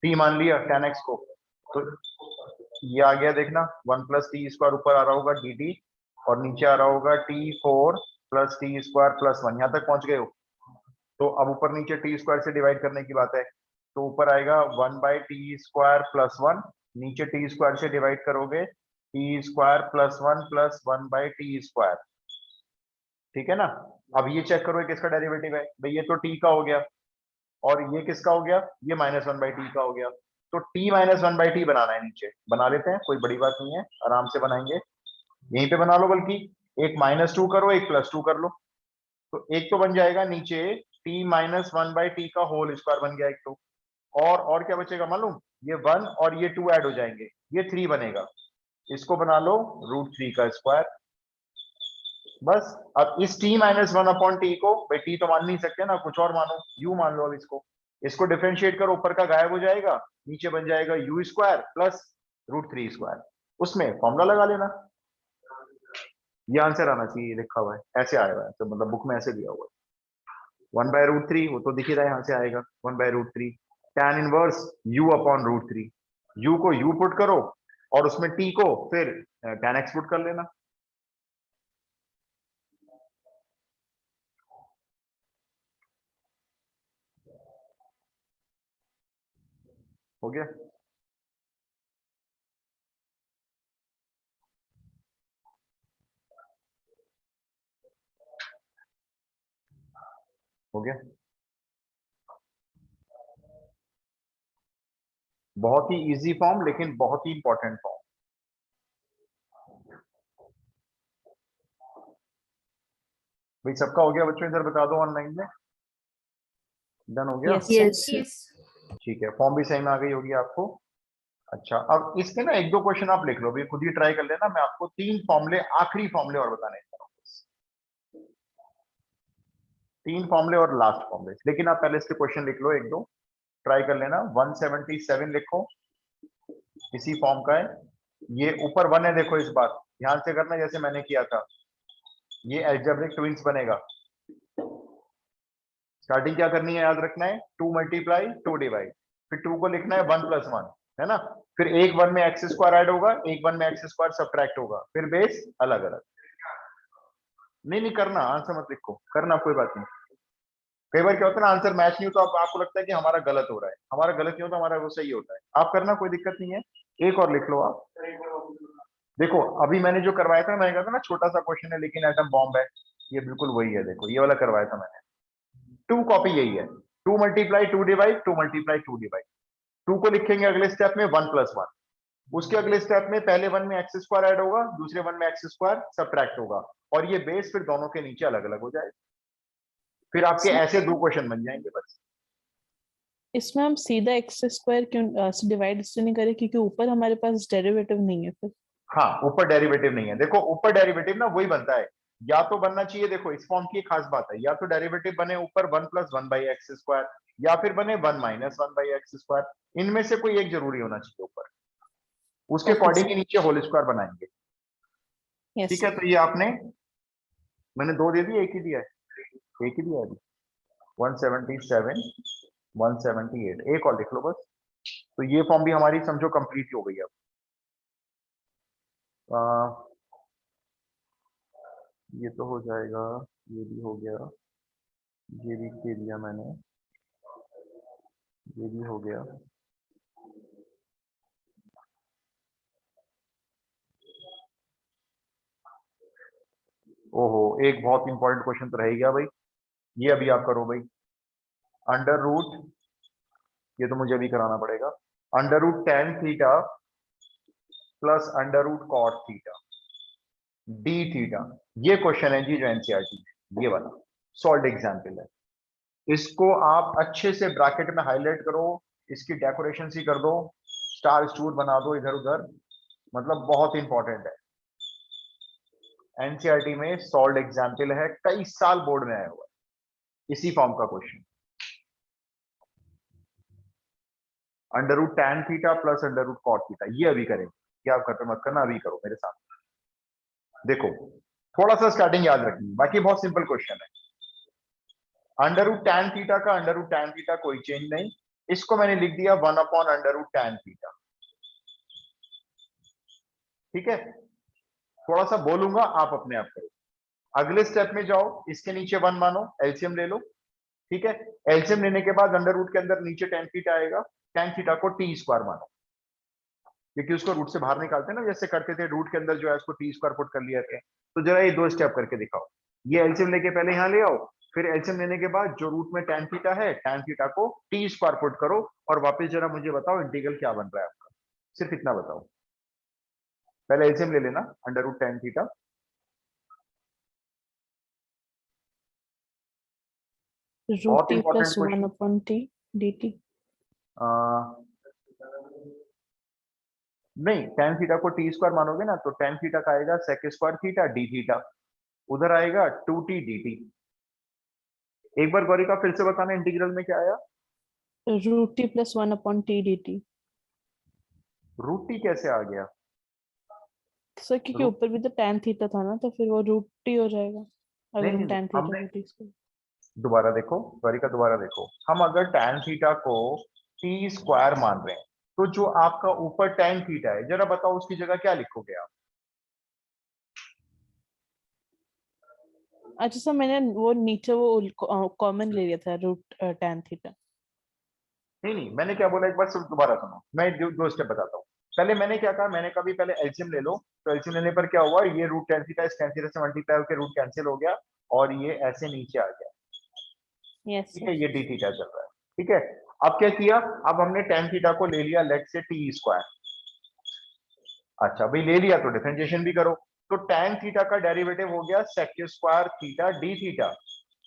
t मान लिया tan x को, तो ये आ गया देखना, 1 प्लस टी स्क्वायर ऊपर आ रहा होगा dt, और नीचे आ रहा होगा t4 plus T square plus 1। यहाँ तक पहुंच गए हो, तो अब ऊपर नीचे टी स्क्वायर से डिवाइड करने की बात है, तो ऊपर आएगा 1 बाई टी स्क्वायर प्लस 1, नीचे टी स्क्वायर से डिवाइड करोगे T square plus 1 plus 1 by T square, ठीक है ना। अब ये चेक करो ये किसका डेरिवेटिव है भाई, ये तो t का हो गया, और ये किसका हो गया, ये -1/t का हो गया। तो t -1/t बनाना है, नीचे बना लेते हैं, कोई बड़ी बात नहीं है, आराम से बनाएंगे, यहीं पे बना लो, बल्कि एक -2 करो एक +2 कर लो, तो एक तो बन जाएगा नीचे t -1/t का होल स्क्वायर बन गया एक तो, और क्या बचेगा मालूम, ये 1 और ये 2 ऐड हो जाएंगे, ये 3 बनेगा, इसको बना लो √3 का स्क्वायर। बस अब इस t -1/t को, भाई t तो मान नहीं सकते ना, कुछ और मानो, u मान लो, अब इसको डिफरेंशिएट करो, ऊपर का गायब हो जाएगा, नीचे बन जाएगा u स्क्वायर प्लस √3 स्क्वायर, उसमें फॉर्मूला लगा लेना। ये आंसर आना चाहिए, लिखा हुआ है ऐसे आया हुआ है, तो मतलब बुक में ऐसे दिया हुआ है, 1/√3, वो तो दिख ही रहा है, यहाँ से आएगा 1/√3। tan inverse u upon √3, u को u पुट करो और उसमें t को फिर tan x पुट कर लेना। हो गया। हो गया। बहुत ही इजी फॉर्म, लेकिन बहुत ही इंपॉर्टेंट फॉर्म। भाई सबका हो गया बच्चों, इधर बता दो ऑनलाइन में। डन हो गया। Yes. ठीक है, फॉर्म भी सही में आ गई होगी आपको। अच्छा, अब इसके ना एक दो क्वेश्चन आप लिख लो, भी खुद ही ट्राई कर लेना। मैं आपको 3 फॉर्मूले, आखिरी फॉर्मूले और बताने जा रहा हूं। 3 फॉर्मूले और लास्ट फॉर्मूले, लेकिन आप पहले इसके क्वेश्चन लिख लो, एक दो ट्राई कर लेना। 177 लिखो, इसी फॉर्म का है। ये ऊपर 1 है, देखो इस बार ध्यान से करना जैसे मैंने किया था। ये अलजेब्रिक ट्विंस बनेगा। स्टार्टिंग क्या करनी है, याद रखना है 2 मल्टीप्लाई 2 डिवाइड, फिर 2 को लिखना है 1 + 1, है ना। फिर एक 1 में एक्स स्क्वायर ऐड होगा, एक 1 में एक्स स्क्वायर सब्ट्रैक्ट होगा, फिर बेस अलग अलग। नहीं करना, आंसर मत लिखो, करना कोई बात नहीं। कई बार क्या होता है ना, आंसर मैच नहीं होता, आपको लगता है कि हमारा गलत हो रहा है। हमारा गलत नहीं होता, हमारा वो सही होता है। आप करना, कोई दिक्कत नहीं है। एक और लिख लो आप। देखो अभी मैंने जो करवाया था, मैंने कहा था ना छोटा सा क्वेश्चन है लेकिन एटम बॉम्ब है, ये बिल्कुल वही है। देखो ये वाला करवाया था मैंने। 2 कॉपी यही है। 2 मल्टीप्लाई 2 डिवाइड, 2 मल्टीप्लाई 2 डिवाइड। 2 को लिखेंगे अगले स्टेप में 1 + 1। उसके अगले स्टेप में पहले 1 में एक्स स्क्वायर ऐड होगा, दूसरे 1 में एक्स स्क्वायर सब्ट्रैक्ट होगा, और ये बेस फिर दोनों के नीचे अलग अलग हो जाएगा। फिर आपके ऐसे 2 क्वेश्चन बन जाएंगे बस। इसमें हम सीधा एक्स स्क्वायर क्यों डिवाइड इससे नहीं करें, क्योंकि ऊपर हमारे पास डेरिवेटिव नहीं है फिर। हाँ, ऊपर डेरिवेटिव नहीं है। देखो ऊपर डेरिवेटिव ना वही बनता है, या तो बनना चाहिए, देखो इस फॉर्म की एक खास बात है, या तो डेरिवेटिव बने ऊपर 1 + 1/x², या फिर बने 1 - 1/x²। इनमें से कोई एक जरूरी होना चाहिए ऊपर, उसके Okay, अकॉर्डिंग ही नीचे होल स्क्वायर बनाएंगे। yes, ठीक है, तो ये आपने, मैंने 2 दे दिए, एक ही दिया है, एक ही दिया है अभी। 177 178, एक और लिख लो बस। तो ये फॉर्म भी हमारी समझो कंप्लीट हो गई अब। ये तो हो जाएगा, ये भी हो गया, ये भी दे दिया मैंने, ये भी हो गया। ओहो, एक बहुत इंपॉर्टेंट क्वेश्चन तो रह ही गया भाई, ये अभी आप करो भाई। अंडर रूट, ये तो मुझे अभी कराना पड़ेगा। Under root tan theta plus under root cot theta d theta, ये क्वेश्चन है जी जो एनसीईआरटी में, ये वाला सॉल्व एग्जाम्पल है। इसको आप अच्छे से ब्रैकेट में हाईलाइट करो, इसकी डेकोरेशन सी कर दो, स्टार स्टूर बना दो इधर उधर, मतलब बहुत इंपॉर्टेंट है। एनसीईआरटी में सॉल्व एग्जाम्पल है, कई साल बोर्ड में आया हुआ है इसी फॉर्म का question. Under root tan theta plus under root cot theta, ये अभी करेंगे। ये आप घर पे मत करना, अभी करो मेरे साथ। देखो थोड़ा सा स्टार्टिंग याद रखनी, बाकी बहुत सिंपल क्वेश्चन है। अंडर रूट tan थीटा का अंडर रूट tan थीटा कोई चेंज नहीं, इसको मैंने लिख दिया 1 upon under root tan theta. ठीक है, थोड़ा सा बोलूंगा, आप अपने आप करो। अगले स्टेप में जाओ, इसके नीचे 1 मानो, एलसीएम ले लो। ठीक है, एलसीएम लेने के बाद अंडर रूट के अंदर नीचे tan थीटा आएगा, tan थीटा को t² मानो, क्योंकि उसको रूट से बाहर निकालते हैं ना, जैसे करते थे रूट के अंदर जो है उसको t² पुट कर लिया थे। तो जरा ये 2 स्टेप करके दिखाओ। ये एलसीएम लेके पहले यहाँ ले आओ, फिर एलसीएम लेने के बाद जो रूट में tan थीटा है, tan थीटा को t² पुट करो, और वापस जरा मुझे बताओ इंटीग्रल क्या बन रहा है आपका, सिर्फ इतना बताओ। पहले एलसीएम ले लेना under root tan theta. Root बहुत t इंपॉर्टेंट + 1 क्वेश्चन। Upon t dt। नहीं, tan थीटा को t² मानोगे ना, तो tan थीटा का आएगा sec² थीटा d थीटा, उधर आएगा 2t dt। एक बार गौरी का फिर से बताना, इंटीग्रल में क्या आया? Root t + 1 upon t dt। Root t कैसे आ गया? सर क्योंकि रूट, ऊपर भी तो tan थीटा था ना, तो फिर वो रूट t हो जाएगा नहीं अगर हम नहीं नहीं, tan थीटा हमने को t स्क्वायर। दोबारा देखो, सॉरी का दोबारा देखो, हम अगर tan थीटा को टी स्क्वायर मान रहे हैं तो जो आपका ऊपर tan थीटा है, जरा बताओ उसकी जगह क्या लिखोगे आप? अच्छा सर, मैंने वो नीचे वो कॉमन ले लिया था, रूट tan थीटा। नहीं, मैंने क्या बोला एक बार सिर्फ दोबारा सुनो, मैं दो स्टेप बताता हूँ। पहले मैंने क्या कहा, मैंने कभी पहले एलसीएम ले लो, तो एलसीएम लेने पर क्या हुआ, ये रूट tan थीटा इस tan थीटा से मल्टीप्लाई होकर रूट कैंसिल हो गया और ये ऐसे नीचे आ गया। यस ठीक है, सर। ये डी थीटा चल रहा है। ठीक है, अब क्या किया, अब हमने tan थीटा को ले लिया लेट से टी स्क्वायर। अच्छा भाई ले लिया तो डिफरेंशिएशन भी करो, तो tan थीटा का डेरिवेटिव हो गया sec square theta D theta,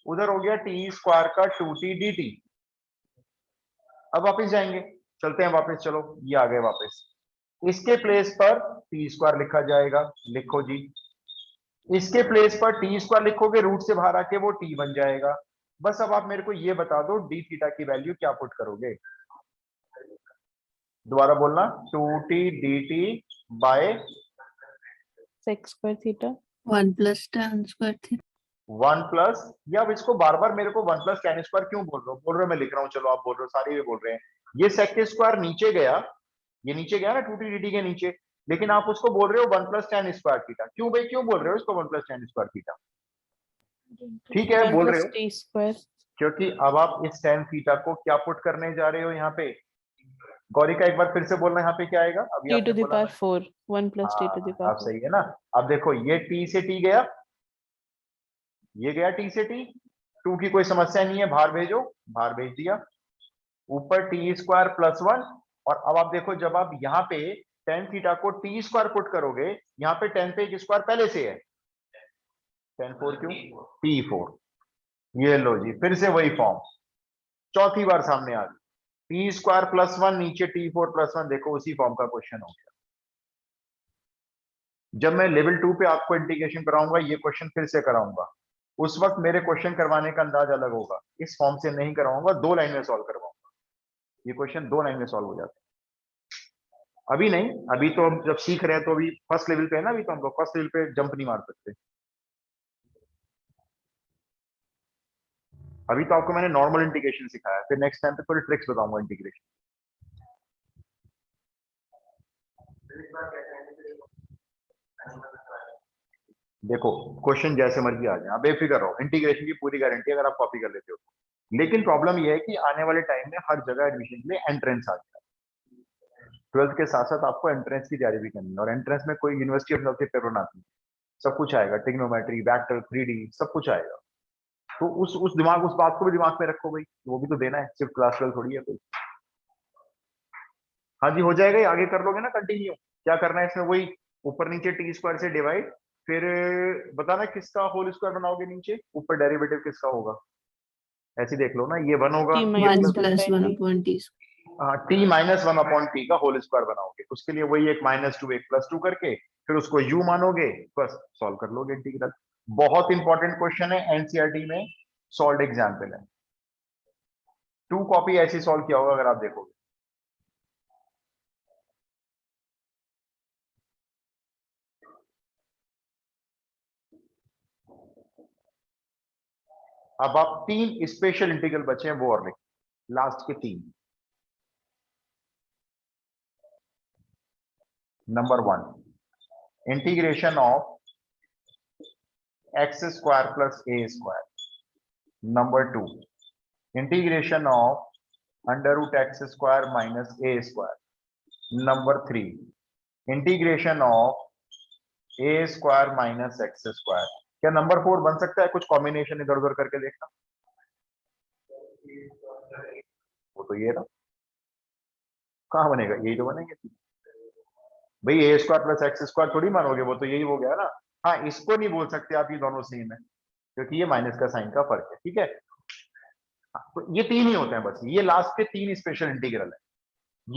उधर हो गया टी स्क्वायर का 2t dt। अब वापस जाएंगे, चलते हैं वापस, चलो ये आ गए वापस। इसके प्लेस पर टी स्क्वायर लिखा जाएगा, लिखो जी। इसके प्लेस पर टी स्क्वायर लिखोगे, रूट से बाहर आके वो टी बन जाएगा। बस अब आप मेरे को ये बता दो डी थीटा की वैल्यू क्या पुट करोगे, दोबारा बोलना, 2t dt by sec square theta 1 plus tan square theta. 1 plus, या अब इसको बार बार मेरे को 1 प्लस tan स्क्वायर क्यों बोल रहे हो, मैं लिख रहा हूं, चलो आप बोल रहे हो, सारे ये बोल रहे हैं। ये sec स्क्वायर नीचे गया, ये नीचे गया ना 2t dt के नीचे, लेकिन आप उसको बोल रहे हो 1 प्लस tan स्क्वायर थीटा, क्यों भाई, क्यों बोल रहे हो इसको 1 प्लस tan स्क्वायर थीटा? ठीक है 1 बोल रहे प्लस हो, टी स्क्वायर। क्योंकि अब आप इस tan थीटा को क्या पुट करने जा रहे हो यहाँ पे। गौरी का एक बार फिर से बोलना, यहाँ पे क्या आएगा, अभी टी आपने टू द बोला पावर ना। 4, 1 प्लस टी टू द हाँ, अब पावर 4। सही है ना। अब देखो ये t से t गया, ये गया t से t, 2 की कोई समस्या नहीं है, बाहर भेजो, बाहर भेज दिया, ऊपर टी स्क्वायर प्लस 1। और अब आप देखो, जब आप यहाँ पे tan थीटा को टी स्क्वायर पुट करोगे, यहाँ पे tan पे एक स्क्वायर पहले से है, tan 4 क्यों, t4। ये लो जी, फिर से वही फॉर्म, चौथी बार सामने आ गई, टी स्क्वायर प्लस 1 नीचे t4 प्लस 1, देखो उसी फॉर्म का क्वेश्चन हो गया। जब मैं लेवल 2 पे आपको इंटीग्रेशन कराऊंगा, ये क्वेश्चन फिर से कराऊंगा, उस वक्त मेरे क्वेश्चन करवाने का अंदाज अलग होगा, इस फॉर्म से नहीं कराऊंगा, 2 लाइन में सॉल्व करवाऊंगा। ये क्वेश्चन 2 लाइन में सॉल्व हो जाते हैं, अभी नहीं, अभी तो हम जब सीख रहे हैं तो अभी फर्स्ट लेवल पे है ना, अभी तो हम लोग फर्स्ट लेवल पे जंप नहीं मार सकते। अभी तो आपको मैंने नॉर्मल इंटीग्रेशन सिखाया, फिर नेक्स्ट टाइम पे थोड़ी ट्रिक्स बताऊंगा इंटीग्रेशन। देखो क्वेश्चन जैसे मर्जी आ जाए, आप बेफिक्र रहो, इंटीग्रेशन की पूरी गारंटी अगर आप कॉपी कर लेते हो। लेकिन प्रॉब्लम यह है कि आने वाले टाइम में हर जगह एडमिशन के लिए एंट्रेंस आ जाए, 12th के साथ साथ आपको एंट्रेंस की तैयारी भी करनी है, और एंट्रेंस में कोई यूनिवर्सिटी ऑफ से पेपर बनाती है, सब कुछ आएगा, ट्रिग्नोमेट्री, वेक्टर, 3D, सब कुछ आएगा। तो उस बात को भी दिमाग में रखो भाई, वो भी तो देना है, सिर्फ क्लास 12 थोड़ी है कोई। हाँ जी हो जाएगा, ये आगे कर लोगे ना कंटिन्यू, क्या करना है इसमें, वही ऊपर नीचे टी स्क्वायर से डिवाइड, फिर बताना किसका होल स्क्वायर बनाओगे नीचे, ऊपर डेरिवेटिव किसका होगा, ऐसे देख लो ना, ये 1 होगा, टी ये 1 minus plus 1 plus by 1 T. upon t square. t minus 1 upon T का होल स्क्वायर बनाओगे, उसके लिए वही एक -2 एक +2 करके फिर उसको u मानोगे, बस सॉल्व कर लोगे इंटीग्रल। बहुत इंपॉर्टेंट क्वेश्चन है, एनसीईआरटी में सॉल्व एग्जाम्पल है, 2 कॉपी ऐसी सॉल्व किया होगा अगर आप देखोगे। अब आप 3 स्पेशल इंटीग्रल बचे हैं, वो और लिख लास्ट के 3। नंबर 1 इंटीग्रेशन ऑफ x स्क्वायर plus a square, number 2 integration of under root x square minus a square, number 3 integration of a square minus x square. क्या नंबर 4 बन सकता है, कुछ कॉम्बिनेशन इधर उधर करके देखना, वो तो ये ना, कहां बनेगा, यही तो बनेंगे भाई, ए स्क्वायर प्लस एक्स स्क्वायर थोड़ी मानोगे, वो तो यही हो गया ना। हाँ इसको नहीं बोल सकते आप, ये दोनों सेम है, क्योंकि ये माइनस का साइन का फर्क है, ठीक है। हाँ, तो ये 3 ही होते हैं बस, ये लास्ट के 3 स्पेशल इंटीग्रल है।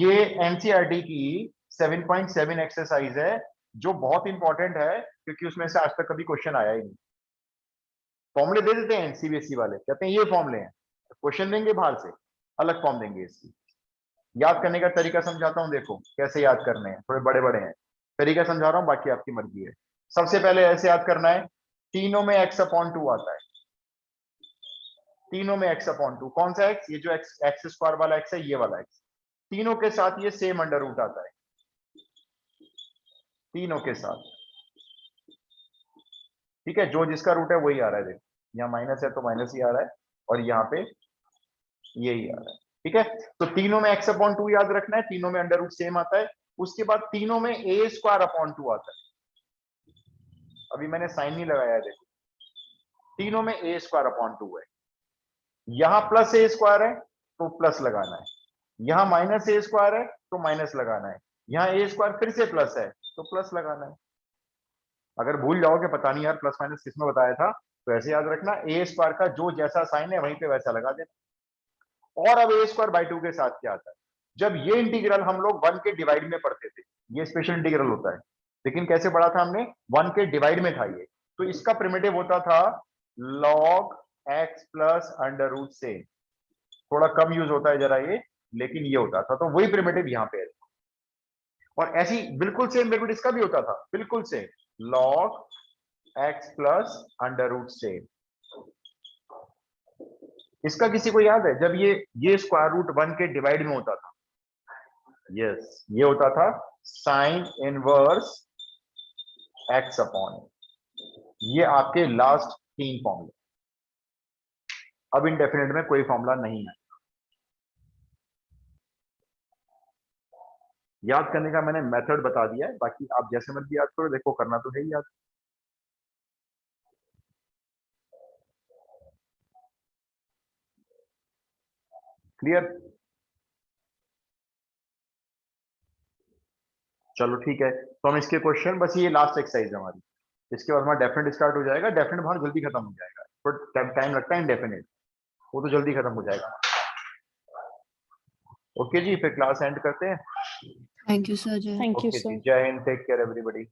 ये एनसीईआरटी की 7.7 एक्सरसाइज है, जो बहुत इंपॉर्टेंट है, क्योंकि उसमें से आज तक कभी क्वेश्चन आया ही नहीं। फॉर्मूले दे देते हैं सीबीएसई वाले, कहते हैं ये फॉर्मूले हैं, क्वेश्चन देंगे बाहर से, अलग फॉर्म देंगे इसकी। याद करने का तरीका समझाता हूं, देखो कैसे याद करने हैं, थोड़े बड़े बड़े हैं, तरीका समझा रहा हूं, बाकी आपकी मर्जी है। सबसे पहले ऐसे याद करना है, तीनों में x/2 आता है, तीनों में x अपॉन 2, कौन सा x? ये जो x स्क्वायर वाला x है, ये वाला x, तीनों के साथ ये सेम अंडर रूट आता है, तीनों के साथ, ठीक है। जो जिसका रूट है वही आ रहा है, देखो यहाँ माइनस है तो माइनस ही आ रहा है, और यहाँ पे यही आ रहा है, ठीक है। तो तीनों में x अपॉन 2 याद रखना है, तीनों में अंडर रूट सेम आता है। उसके बाद तीनों में a स्क्वायर अपॉन 2 आता है, अभी मैंने साइन नहीं लगाया है, देखो तीनों में a स्क्वायर अपॉन 2 है। यहां प्लस a स्क्वायर है तो प्लस लगाना है, यहां माइनस a स्क्वायर है तो माइनस लगाना है, यहां a स्क्वायर फिर से प्लस है तो प्लस लगाना है। अगर भूल जाओगे पता नहीं यार प्लस माइनस किसमें बताया था, तो ऐसे याद रखना, a स्क्वायर का जो जैसा साइन है वहीं पे वैसा लगा देना। और अब a स्क्वायर बाई 2 के साथ क्या आता है? जब ये इंटीग्रल हम लोग 1 के डिवाइड में पढ़ते थे, ये स्पेशल इंटीग्रल होता है, लेकिन कैसे पढ़ा था हमने? 1 के डिवाइड में था ये, तो इसका प्रिमिटिव होता था log x plus under root से, थोड़ा कम यूज होता है जरा ये, लेकिन ये होता था, तो वही प्रिमिटिव यहाँ पे है। और ऐसी बिल्कुल सेम प्रिमिटिव इसका भी होता था, बिल्कुल same, log x plus under root से। इसका किसी को याद है जब ये स्क्वायर रूट 1 के डिवाइड में होता था? यस, ये होता था साइन इनवर्स x अपॉन, ये आपके लास्ट 3 फॉर्मूले। अब इंडेफिनेट में कोई फॉर्मूला नहीं है, याद करने का मैंने मेथड बता दिया है, बाकी आप जैसे मर्जी याद करो, देखो करना तो है ही याद। क्लियर? चलो ठीक है, तो हम इसके क्वेश्चन, बस ये लास्ट एक्सरसाइज है हमारी, इसके बाद हमारा डेफिनेट स्टार्ट हो जाएगा। डेफिनेट बहुत जल्दी खत्म हो जाएगा, बट टाइम लगता है इंडेफिनेट, वो तो जल्दी खत्म हो जाएगा। ओके जी, फिर क्लास एंड करते हैं। Thank you sir. Thank you okay sir. जी, जय हिंद, टेक केयर एवरीबॉडी।